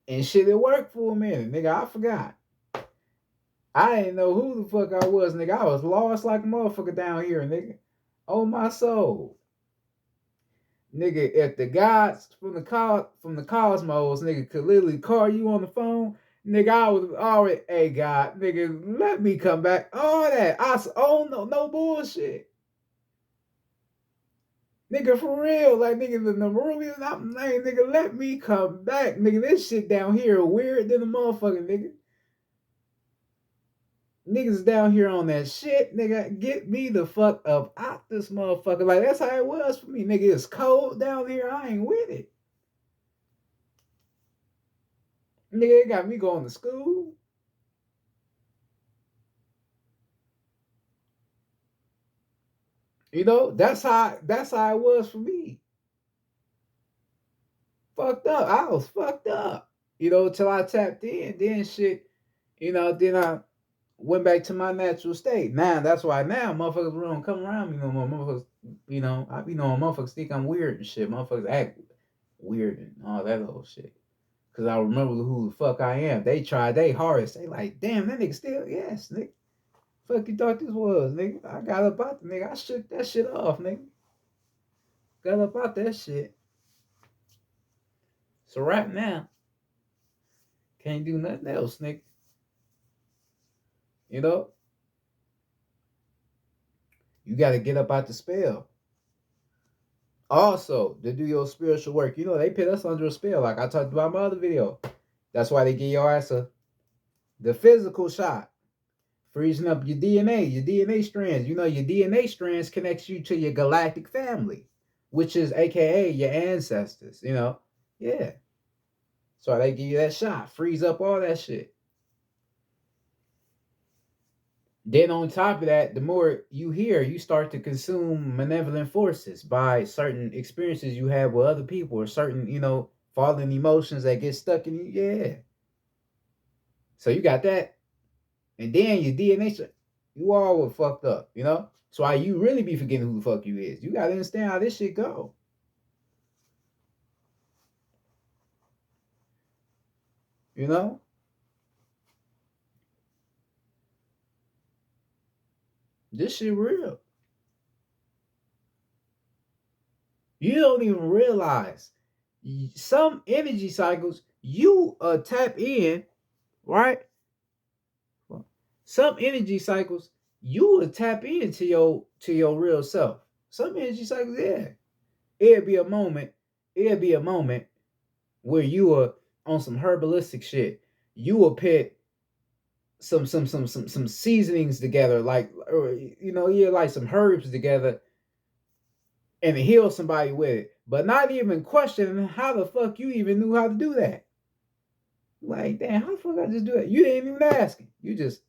And shit, it worked for a minute. Nigga, I forgot. I didn't know who the fuck I was, nigga. I was lost like a motherfucker down here, nigga. Oh, my soul. Nigga, if the gods from the cosmos, nigga, could literally call you on the phone, nigga, I was already, hey, God, nigga, let me come back. All that. No bullshit. Nigga, for real. Like, nigga, the Nerubians, I'm like, nigga, let me come back. Nigga, this shit down here weird than a motherfucker, nigga. Niggas down here on that shit, nigga, get me the fuck up out this motherfucker. Like, that's how it was for me, nigga. It's cold down here. I ain't with it. Nigga, it got me going to school. You know, that's how it was for me. Fucked up. I was fucked up. You know, till I tapped in. Then shit, you know, then I went back to my natural state. Now that's why now motherfuckers don't come around me no more. Motherfuckers, you know, I be knowing motherfuckers think I'm weird and shit. Motherfuckers act weird and all that old shit. Cause I remember who the fuck I am. They tried they hardest. They like, damn, that nigga still, yes, nigga. Fuck you thought this was, nigga. I got up out the nigga. I shook that shit off, nigga. Got up out that shit. So right now, can't do nothing else, nigga. You know? You gotta get up out the spell. Also, to do your spiritual work, you know, they put us under a spell, like I talked about in my other video. That's why they give your ass the physical shot. Freezing up your DNA strands. You know, your DNA strands connects you to your galactic family, which is AKA your ancestors, you know? Yeah. So they give you that shot. Freeze up all that shit. Then on top of that, the more you hear, you start to consume malevolent forces by certain experiences you have with other people or certain, you know, fallen emotions that get stuck in you. Yeah. So you got that. And then your DNA, you all were fucked up, you know? So why you really be forgetting who the fuck you is. You gotta understand how this shit go. You know? This shit real. You don't even realize some energy cycles you tap in, right? Some energy cycles you will tap into your real self. Some energy cycles, yeah. It'll be a moment. It'll be a moment where you are on some herbalistic shit. You will put some seasonings together, like, or, you know, you like some herbs together and heal somebody with it, but not even questioning how the fuck you even knew how to do that. Like, damn, how the fuck I just do it? You didn't even ask him. You just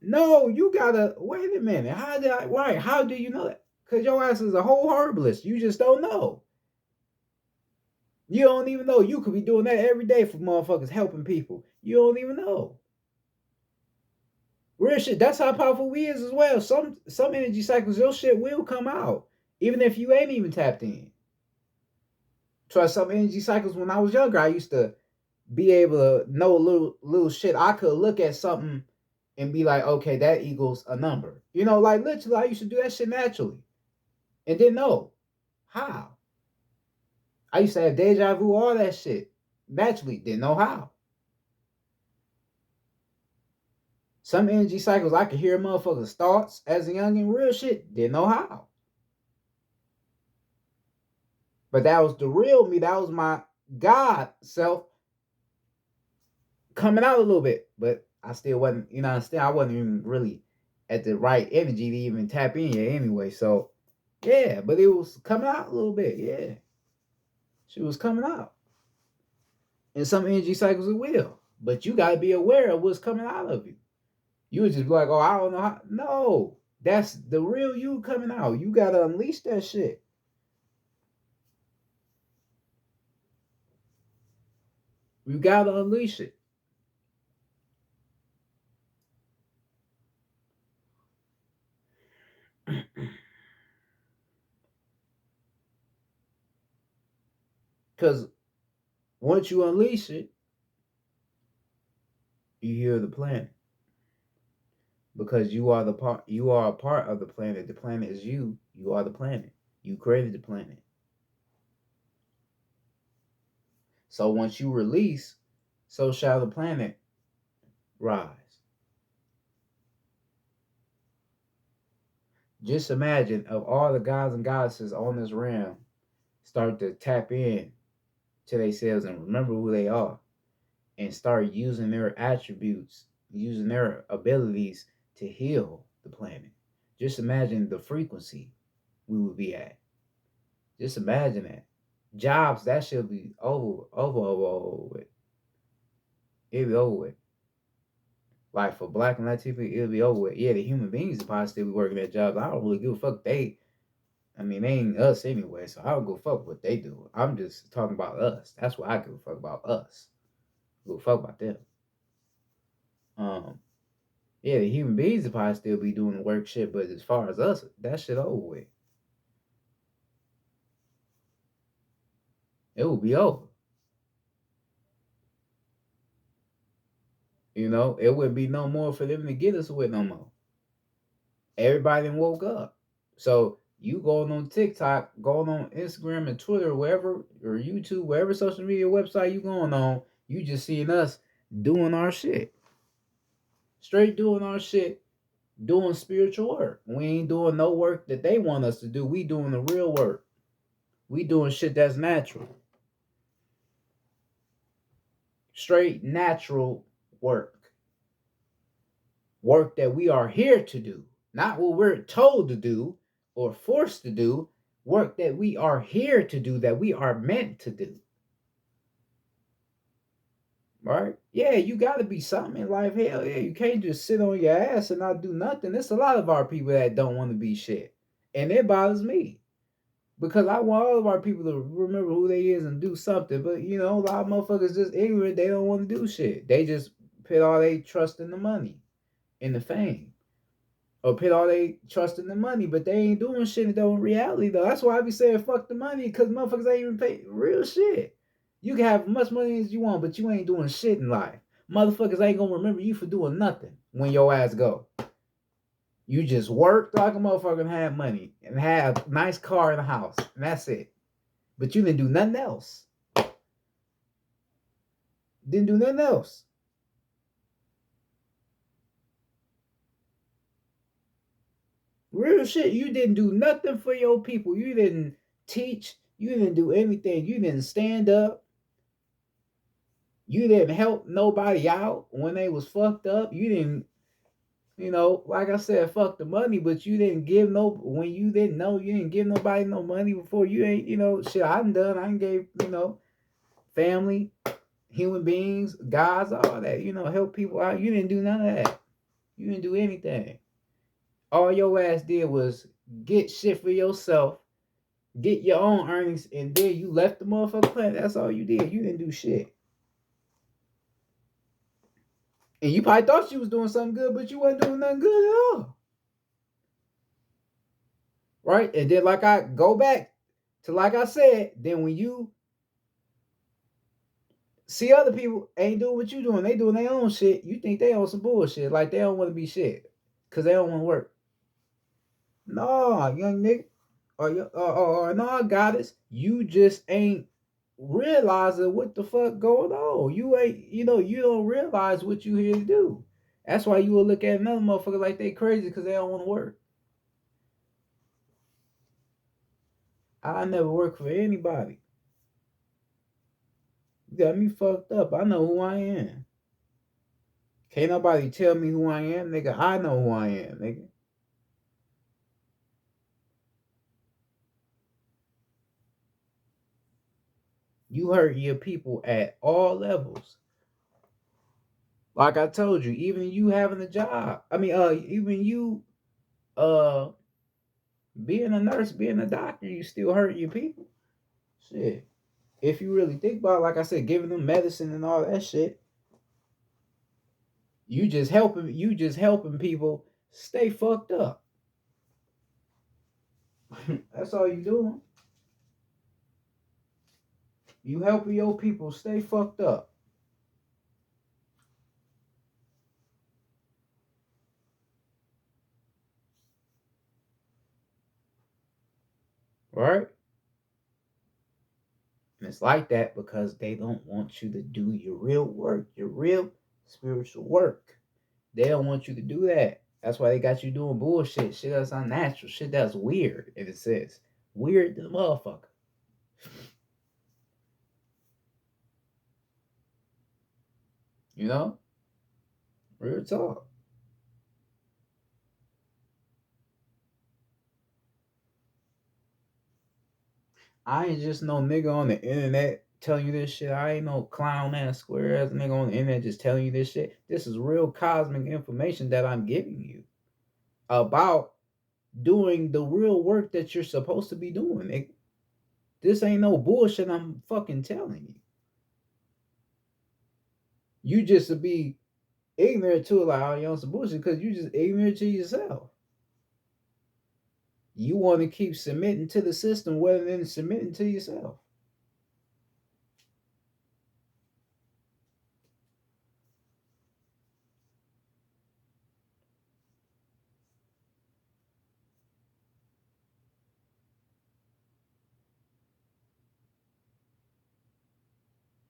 no. You gotta wait a minute. How did I? Right? How do you know that? Cause your ass is a whole herbalist. You just don't know. You don't even know. You could be doing that every day for motherfuckers helping people. You don't even know. Real shit. That's how powerful we is as well. Some energy cycles, your shit will come out, even if you ain't even tapped in. Try some energy cycles. When I was younger, I used to be able to know little shit. I could look at something and be like, okay, that equals a number. You know, like literally, I used to do that shit naturally, and didn't know how. I used to have deja vu, all that shit naturally, didn't know how. Some energy cycles, I could hear motherfuckers' thoughts as a youngin', real shit, didn't know how. But that was the real me. That was my God self coming out a little bit. But I still wasn't, I wasn't even really at the right energy to even tap in yet anyway. So, Yeah, but it was coming out a little bit. Yeah, she was coming out. In some energy cycles, it will. But you gotta be aware of what's coming out of you. You would just be like, oh, I don't know how. No, that's the real you coming out. You gotta unleash that shit. You gotta unleash it. Because once you unleash it, you hear the planet. Because you are a part of the planet. The planet is you. You are the planet. You created the planet. So once you release, so shall the planet rise. Just imagine of all the gods and goddesses on this realm start to tap in to themselves and remember who they are and start using their attributes, using their abilities to heal the planet. Just imagine the frequency we would be at. Just imagine that. Jobs, that should be over with. It'll be over with. Like for black and Latino people, it'll be over with. Yeah, the human beings will probably still be working at jobs. I don't really give a fuck. They ain't us anyway, so I don't give a fuck what they do. I'm just talking about us. That's what I give a fuck about us. I give a fuck about them. Yeah, the human beings will probably still be doing the work shit, but as far as us, that shit over with. It will be over. You know, it wouldn't be no more for them to get us with no more. Everybody done woke up. So you going on TikTok, going on Instagram and Twitter, wherever, or YouTube, wherever social media website you going on, you just seeing us doing our shit. Straight doing our shit, doing spiritual work. We ain't doing no work that they want us to do. We doing the real work. We doing shit that's natural. Straight natural work. Work that we are here to do. Not what we're told to do or forced to do. Work that we are here to do, that we are meant to do. Right? Yeah, you got to be something in life. Hell yeah, you can't just sit on your ass and not do nothing. There's a lot of our people that don't want to be shit. And it bothers me. Because I want all of our people to remember who they is and do something. But, you know, a lot of motherfuckers just ignorant. They don't want to do shit. They just put all they trust in the money, in the fame. Or put all they trust in the money, but they ain't doing shit though in reality though. That's why I be saying fuck the money, because motherfuckers ain't even pay real shit. You can have as much money as you want, but you ain't doing shit in life. Motherfuckers ain't gonna remember you for doing nothing when your ass go. You just worked like a motherfucker and had money and have a nice car in the house, and that's it. But you didn't do nothing else. Didn't do nothing else. Real shit. You didn't do nothing for your people. You didn't teach. You didn't do anything. You didn't stand up. You didn't help nobody out when they was fucked up. You didn't, you know, like I said, fuck the money, but you didn't give no, when you didn't know, you didn't give nobody no money before. You ain't, you know, shit I done. I gave, you know, family, human beings, gods, all that, you know, help people out. You didn't do none of that. You didn't do anything. All your ass did was get shit for yourself, get your own earnings, and then you left the motherfucker planet. That's all you did. You didn't do shit. And you probably thought you was doing something good, but you wasn't doing nothing good at all. Right? And then like I go back to like I said, then when you see other people ain't doing what you doing, they doing their own shit, you think they on some bullshit. Like they don't want to be shit. Cause they don't want to work. No, young nigga. Or no, goddess, you just ain't realizing what the fuck going on. You ain't, you know, you don't realize what you here to do. That's why you will look at another motherfucker like they crazy because they don't want to work. I never work for anybody. You got me fucked up. I know who I am. Can't nobody tell me who I am, nigga. I know who I am, nigga. You hurt your people at all levels. Like I told you, even you having a job. I mean, even you uh being a nurse, being a doctor, you still hurt your people. Shit. If you really think about it, like I said, giving them medicine and all that shit, you just helping people stay fucked up. That's all you doing. You helping your people stay fucked up. Right? And it's like that because they don't want you to do your real work, your real spiritual work. They don't want you to do that. That's why they got you doing bullshit, shit that's unnatural, shit that's weird, if it says. Weird the motherfucker. You know? Real talk. I ain't just no nigga on the internet telling you this shit. I ain't no clown ass square ass nigga on the internet just telling you this shit. This is real cosmic information that I'm giving you about doing the real work that you're supposed to be doing. This ain't no bullshit I'm fucking telling you. You just to be ignorant to it, like, oh, you on some bullshit because you just ignorant to yourself. You want to keep submitting to the system rather than submitting to yourself.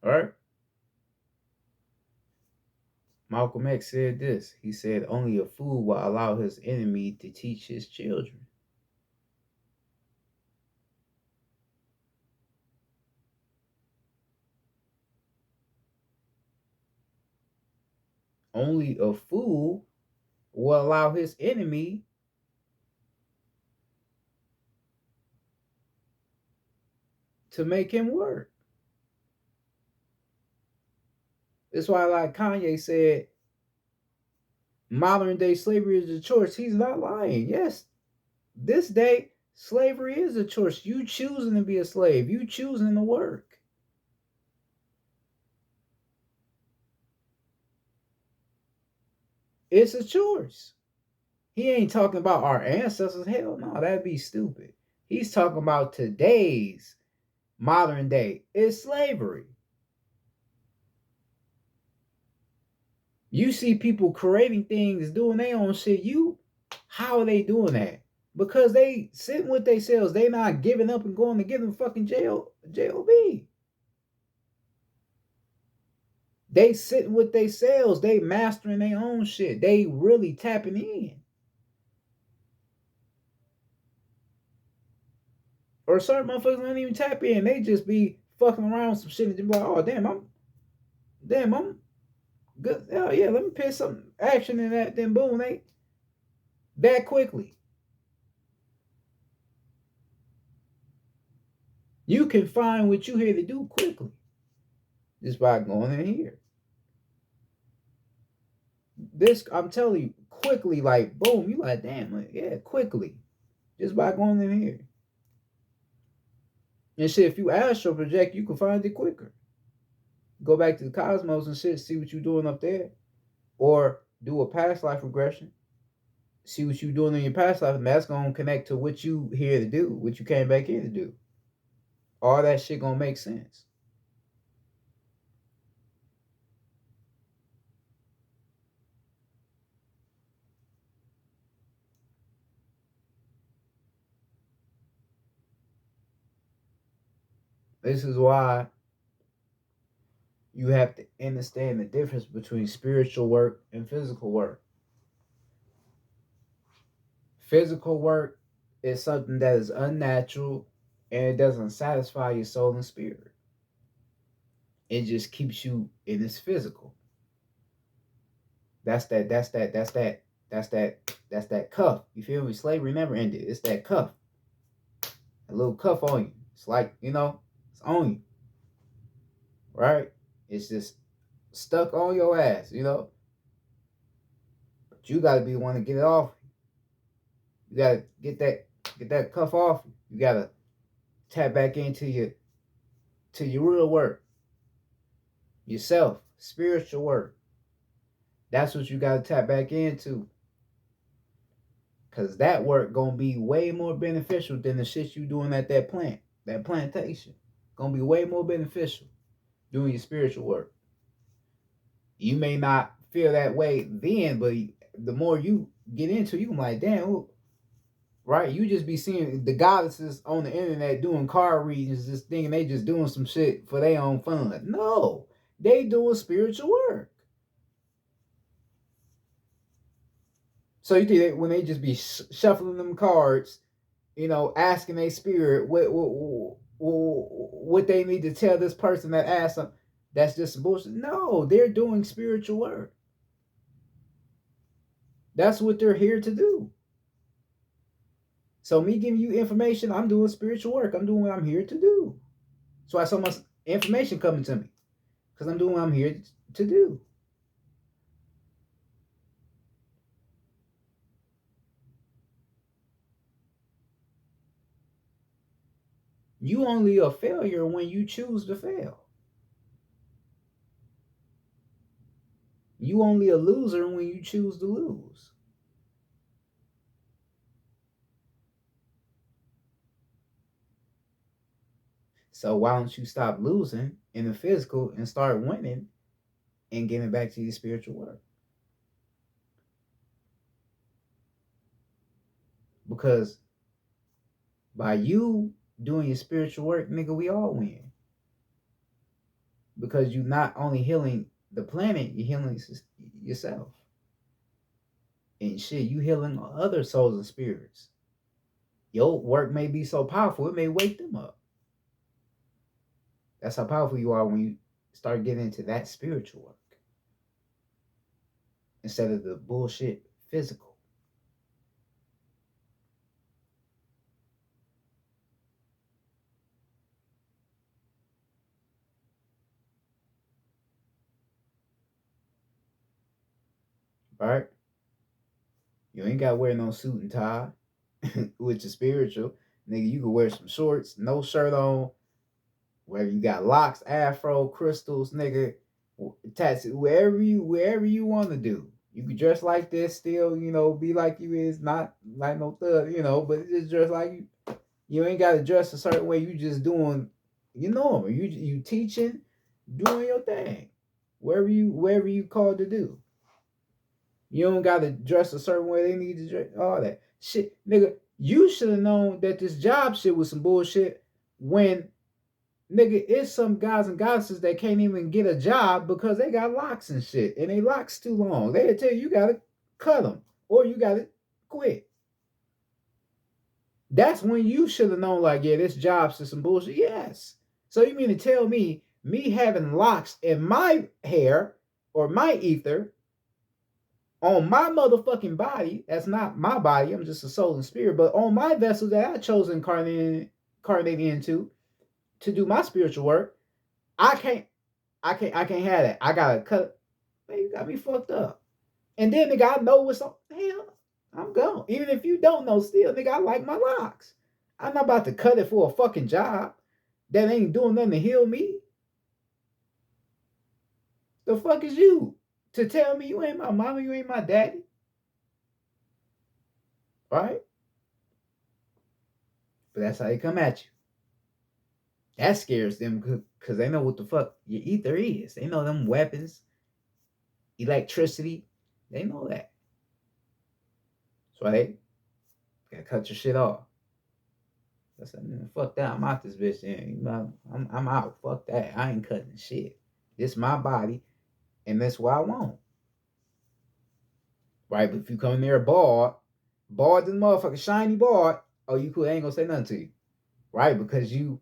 All right? Malcolm X said this. He said, only a fool will allow his enemy to teach his children. Only a fool will allow his enemy to make him work. That's why, like Kanye said, modern day slavery is a choice. He's not lying. Yes, this day, slavery is a choice. You choosing to be a slave, you choosing to work. It's a choice. He ain't talking about our ancestors. Hell no, that'd be stupid. He's talking about today's modern day. It's slavery. You see people creating things, doing their own shit. How are they doing that? Because they sitting with themselves. They not giving up and going to give them fucking job. They sitting with themselves. They mastering their own shit. They really tapping in. Or certain motherfuckers don't even tap in. They just be fucking around with some shit and just be like, oh I'm good. Hell yeah, let me put some action in that. Then boom, they that quickly. You can find what you here to do quickly just by going in here. This I'm telling you, quickly, like boom, you like damn, like, yeah, quickly, just by going in here. And shit, if you astral project, you can find it quicker. Go back to the cosmos and shit, see what you're doing up there, or do a past life regression. See what you're doing in your past life, and that's gonna connect to what you here to do, what you came back here to do. All that shit gonna make sense. This is why you have to understand the difference between spiritual work and physical work. Physical work is something that is unnatural and it doesn't satisfy your soul and spirit. It just keeps you in this physical. That's that, that's that, that's that, that's that, that's that cuff. You feel me? Slavery never ended. It's that cuff. A little cuff on you. It's like, it's on you. right? It's just stuck on your ass, you know. But you gotta be the one to get it off. You gotta get that cuff off. You gotta tap back into your real work, yourself, spiritual work. That's what you gotta tap back into. Cause that work gonna be way more beneficial than the shit you doing at that plant, that plantation. Gonna be way more beneficial doing your spiritual work. You may not feel that way then, but the more you get into it, you can like, damn, right? You just be seeing the goddesses on the internet doing card readings, just thinking they just doing some shit for their own fun. No, they doing spiritual work. So you think that when they just be shuffling them cards, you know, asking their spirit what they need to tell this person that asked them, that's just bullshit. No, they're doing spiritual work. That's what they're here to do. So me giving you information, I'm doing spiritual work. I'm doing what I'm here to do. That's why so much information coming to me, because I'm doing what I'm here to do. You only a failure when you choose to fail. You only a loser when you choose to lose. So why don't you stop losing in the physical and start winning and getting back to your spiritual work? Because by you doing your spiritual work, nigga, we all win. Because you're not only healing the planet, you're healing yourself. And shit, you healing other souls and spirits. Your work may be so powerful, it may wake them up. That's how powerful you are when you start getting into that spiritual work instead of the bullshit physical. Right? You ain't got to wear no suit and tie with your spiritual. Nigga, you can wear some shorts, no shirt on, whether you got locks, afro, crystals, nigga, tattoo, wherever you want to do. You can dress like this still, you know, be like you is, not like no thug, you know, but just dress like you. You ain't got to dress a certain way. You just doing, you know, you teaching, doing your thing, wherever you called to do. You don't got to dress a certain way. They need to dress all that shit, nigga. You should have known that this job shit was some bullshit when, nigga, it's some guys and goddesses that can't even get a job because they got locks and shit, and they locks too long. They'll tell you gotta cut them or you gotta quit. That's when you should have known, like, yeah, this job's just some bullshit. Yes. So you mean to tell me having locks in my hair or my ether on my motherfucking body, that's not my body, I'm just a soul and spirit, but on my vessel that I chose incarnated into to do my spiritual work, I can't have that. I gotta cut. Man, you got me fucked up. And then nigga, I know what's on. Hell, I'm gone. Even if you don't know, still, nigga, I like my locks. I'm not about to cut it for a fucking job that ain't doing nothing to heal me. The fuck is you to tell me you ain't my mama, you ain't my daddy? Right? But that's how they come at you. That scares them because they know what the fuck your ether is. They know them weapons, electricity. They know that. That's why they gotta cut your shit off. I said, man, fuck that. I'm out this bitch. I'm out. Fuck that. I ain't cutting shit. This my body, and that's what I want. Right? But if you come in there bald this motherfucker, shiny bald, oh, you cool. They ain't gonna say nothing to you. Right? Because you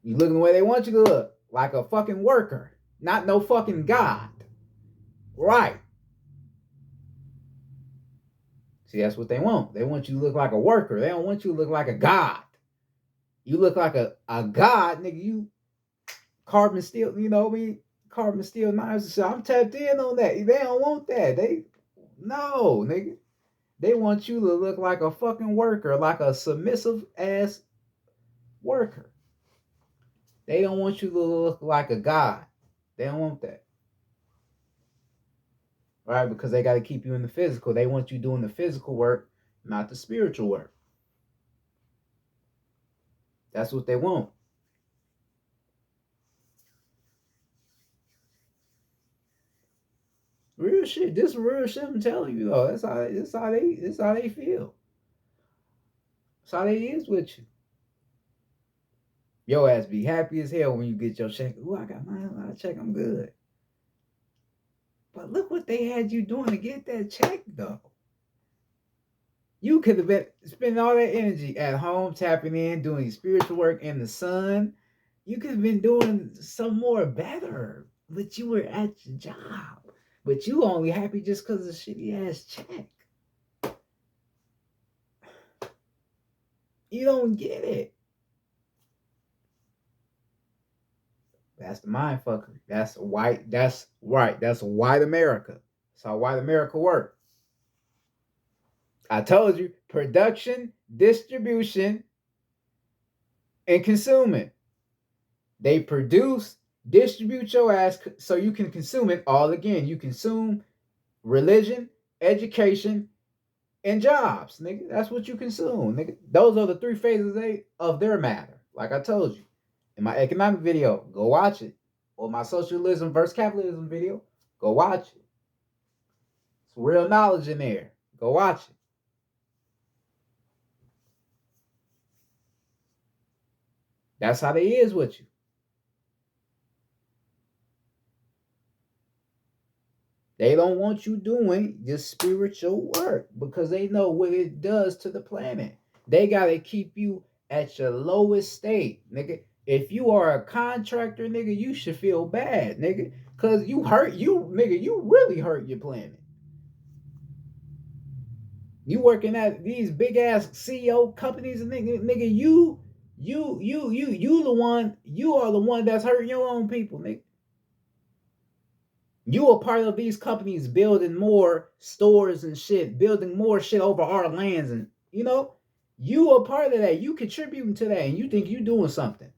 looking the way they want you to look. Like a fucking worker. Not no fucking God. Right. See, that's what they want. They want you to look like a worker. They don't want you to look like a God. You look like a God, nigga, you carbon steel, you know what I mean? Carbon steel knives and shit. I'm tapped in on that. They don't want that. No, nigga. They want you to look like a fucking worker, like a submissive ass worker. They don't want you to look like a god. They don't want that. Right? Because they got to keep you in the physical. They want you doing the physical work, not the spiritual work. That's what they want. Real shit. This real shit I'm telling you though. That's how they feel. That's how they is with you. Your ass be happy as hell when you get your check. Ooh, I got my check, I'm good. But look what they had you doing to get that check though. You could have been spending all that energy at home, tapping in, doing spiritual work in the sun. You could have been doing some more better, but you were at your job. But you only happy just because of shitty ass check. You don't get it. That's the mind fucker. That's white. That's right. That's white America. That's how white America works. I told you, production, distribution, and consuming. They produce, distribute your ass so you can consume it all again. You consume religion, education, and jobs, nigga. That's what you consume, nigga. Those are the three phases of their matter. Like I told you. In my economic video, go watch it. Or my socialism versus capitalism video, go watch it. It's real knowledge in there. Go watch it. That's how they is with you. They don't want you doing this spiritual work because they know what it does to the planet. They got to keep you at your lowest state, nigga. If you are a contractor, nigga, you should feel bad, nigga. Because you really hurt your planet. You working at these big ass CEO companies, nigga, you are the one that's hurting your own people, nigga. You are part of these companies building more stores and shit, building more shit over our lands, and you are part of that. You contributing to that, and you think you doing something.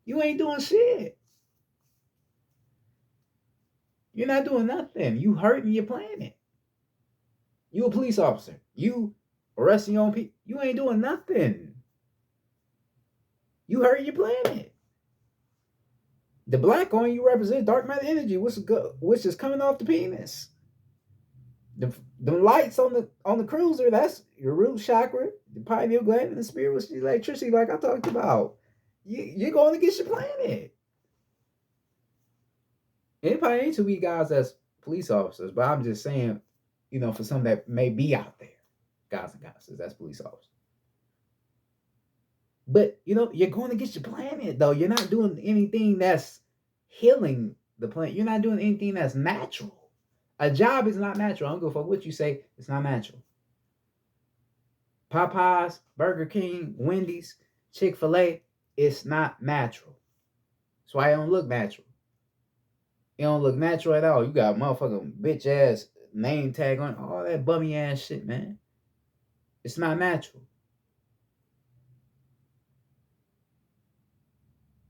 You ain't doing shit. You're not doing nothing. You hurting your planet. You a police officer. You arresting your own people. You ain't doing nothing. You hurting your planet. The black on you represents dark matter energy, which is coming off the penis. The lights on the cruiser, that's your root chakra, the pineal gland, and the spirit, which is electricity, like I talked about. You're going against your planet. Anybody ain't to be guys as police officers, but I'm just saying, for some that may be out there, guys and goddesses, that's police officers. But you're going against your planet though. You're not doing anything that's healing the planet. You're not doing anything that's natural. A job is not natural. I don't give a fuck what you say. It's not natural. Popeyes, Burger King, Wendy's, Chick-fil-A, it's not natural. That's why it don't look natural. It don't look natural at all. You got motherfucking bitch ass name tag on all that bummy ass shit, man. It's not natural.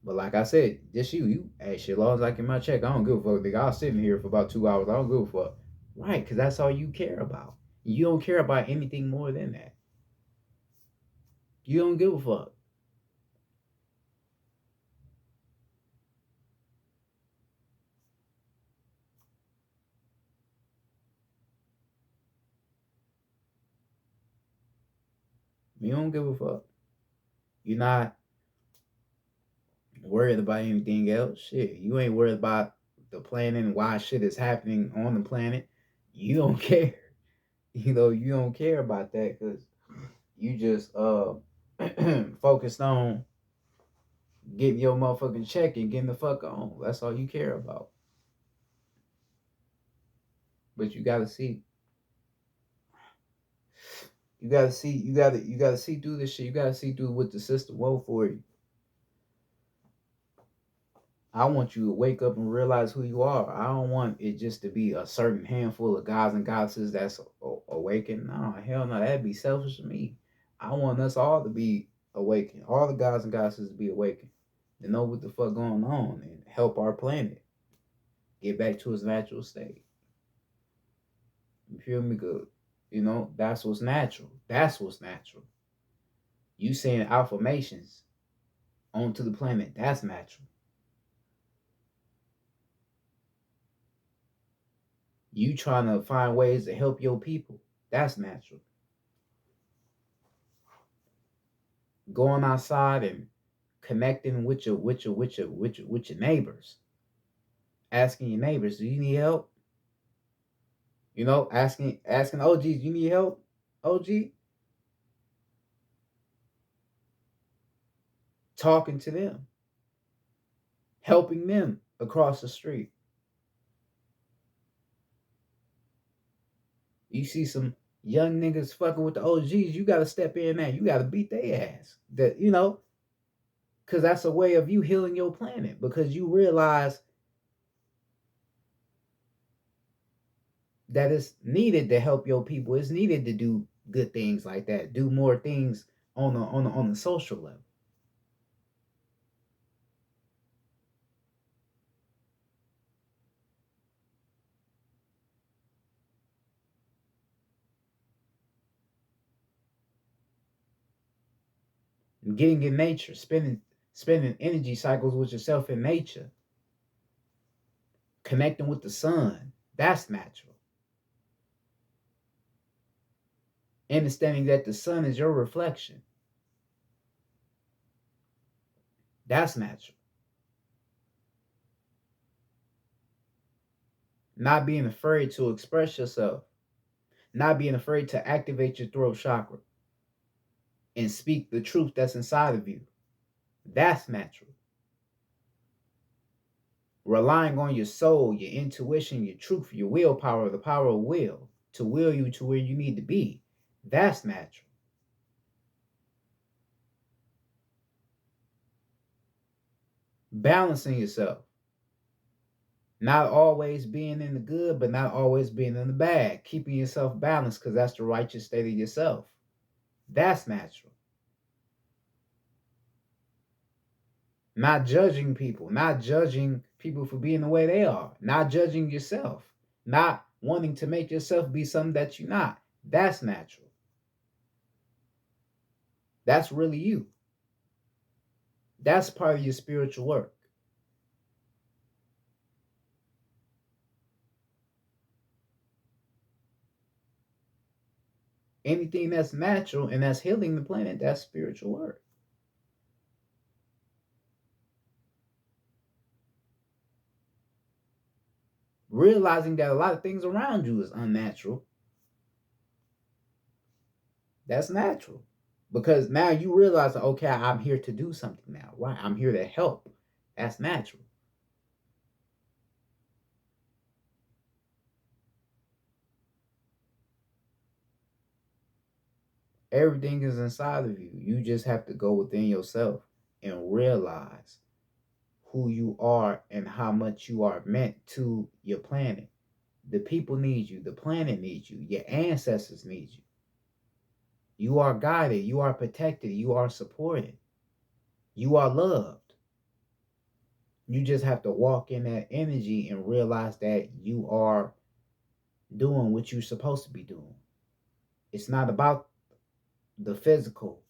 But like I said, just hey, shit, as long as I get my check, I don't give a fuck. Nigga, I was sitting here for about 2 hours. I don't give a fuck. Right, because that's all you care about. You don't care about anything more than that. You don't give a fuck. You don't give a fuck. You're not worried about anything else. Shit, you ain't worried about the planet and why shit is happening on the planet. You don't care. You don't care about that because you just focused on getting your motherfucking check and getting the fuck on. That's all you care about. But you gotta see. You gotta see through this shit. You gotta see through what the system won't for you. I want you to wake up and realize who you are. I don't want it just to be a certain handful of gods and goddesses that's awakened. No, hell no, that'd be selfish to me. I want us all to be awakened. All the gods and goddesses to be awakened. To know what the fuck going on and help our planet get back to its natural state. You feel me? Good. You know, that's what's natural. That's what's natural. You saying affirmations onto the planet, that's natural. You trying to find ways to help your people, that's natural. Going outside and connecting with your neighbors, asking your neighbors, do you need help? You know, asking OGs, you need help? OG, talking to them, helping them across the street. You see some young niggas fucking with the OGs, you gotta step in there. You gotta beat their ass. That because that's a way of you healing your planet. Because you realize that it's needed to help your people. It's needed to do good things like that. Do more things on the social level. Getting in nature, spending energy cycles with yourself in nature, connecting with the sun. That's natural. Understanding that the sun is your reflection. That's natural. Not being afraid to express yourself. Not being afraid to activate your throat chakra and speak the truth that's inside of you. That's natural. Relying on your soul, your intuition, your truth, your willpower, the power of will to will you to where you need to be. That's natural. Balancing yourself. Not always being in the good, but not always being in the bad. Keeping yourself balanced because that's the righteous state of yourself. That's natural. Not judging people for being the way they are, not judging yourself, not wanting to make yourself be something that you're not. That's natural. That's really you. That's part of your spiritual work. Anything that's natural and that's healing the planet, that's spiritual work. Realizing that a lot of things around you is unnatural, that's natural. Because now you realize, okay, I'm here to do something now, right? I'm here to help. That's natural. Everything is inside of you. You just have to go within yourself and realize who you are and how much you are meant to your planet. The people need you, the planet needs you, your ancestors need you. You are guided, you are protected, you are supported, you are loved. You just have to walk in that energy and realize that you are doing what you're supposed to be doing. It's not about the physical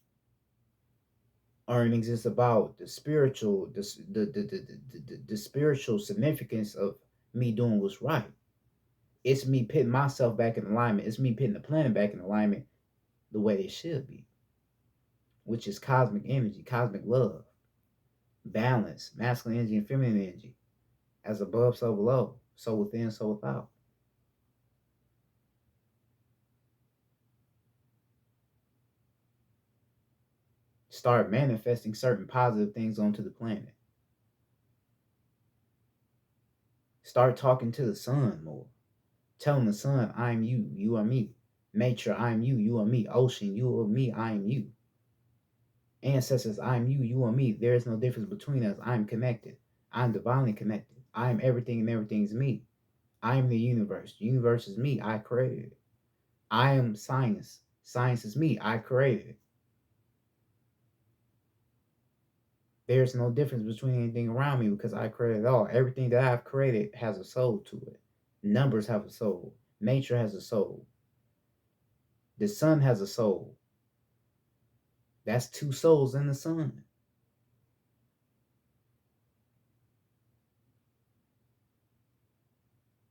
earnings, it's about the spiritual, the spiritual significance of me doing what's right. It's me putting myself back in alignment. It's me putting the planet back in alignment the way it should be, which is cosmic energy, cosmic love, balance, masculine energy and feminine energy, as above, so below, so within, so without. Start manifesting certain positive things onto the planet. Start talking to the sun more. Telling the sun, I'm you, you are me. Nature, I'm you, you are me. Ocean, you are me, I am you. Ancestors, I'm you, you are me. There is no difference between us. I'm connected. I'm divinely connected. I am everything and everything is me. I am the universe. The universe is me. I created it. I am science. Science is me. I created it. There's no difference between anything around me because I created it all. Everything that I've created has a soul to it. Numbers have a soul. Nature has a soul. The sun has a soul. That's two souls in the sun.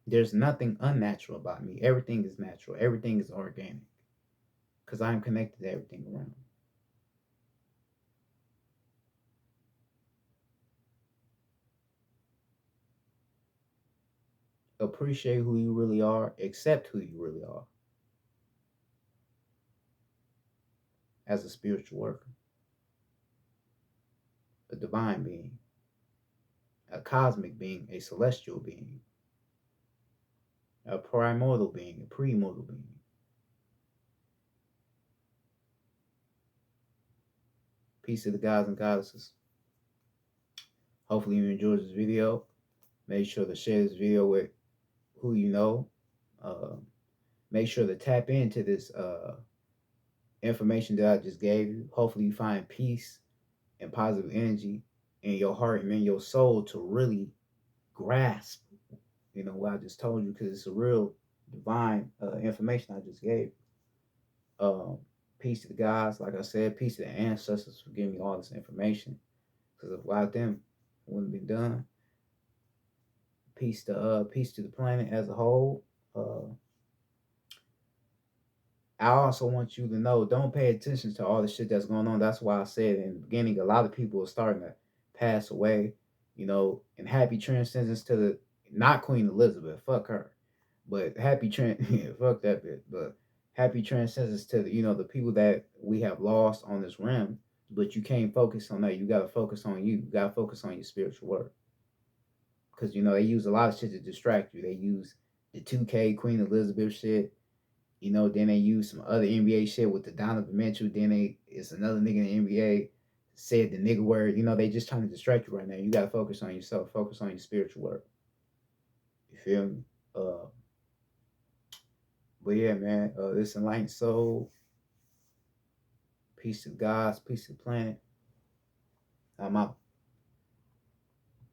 There's nothing unnatural about me. Everything is natural. Everything is organic because I'm connected to everything around me. Appreciate who you really are. Accept who you really are as a spiritual worker, a divine being, a cosmic being, a celestial being, a primordial being, a premortal being. Peace to the gods and goddesses. Hopefully you enjoyed this video. Make sure to share this video with who you know. Uh, Make sure to tap into this information that I just gave you. Hopefully you find peace and positive energy in your heart and in your soul to really grasp, what I just told you, because it's a real divine information I just gave. Um, Peace to the gods, like I said, peace to the ancestors for giving me all this information. Because without them, it wouldn't be done. Peace to the planet as a whole. Uh, I also want you to know, don't pay attention to all the shit that's going on. That's why I said in the beginning, a lot of people are starting to pass away, and happy transcendence to the, not Queen Elizabeth, fuck her, but yeah, fuck that bitch, but happy transcendence to the people that we have lost on this realm. But you can't focus on that. You got to focus on you. You got to focus on your spiritual work. Because, they use a lot of shit to distract you. They use the 2K Queen Elizabeth shit. Then they use some other NBA shit with the Donovan Mitchell. Then it's another nigga in the NBA said the nigga word. They just trying to distract you right now. You gotta focus on yourself. Focus on your spiritual work. You feel me? But yeah, man. This enlightened soul. Peace to the gods. Peace to the planet. I'm out.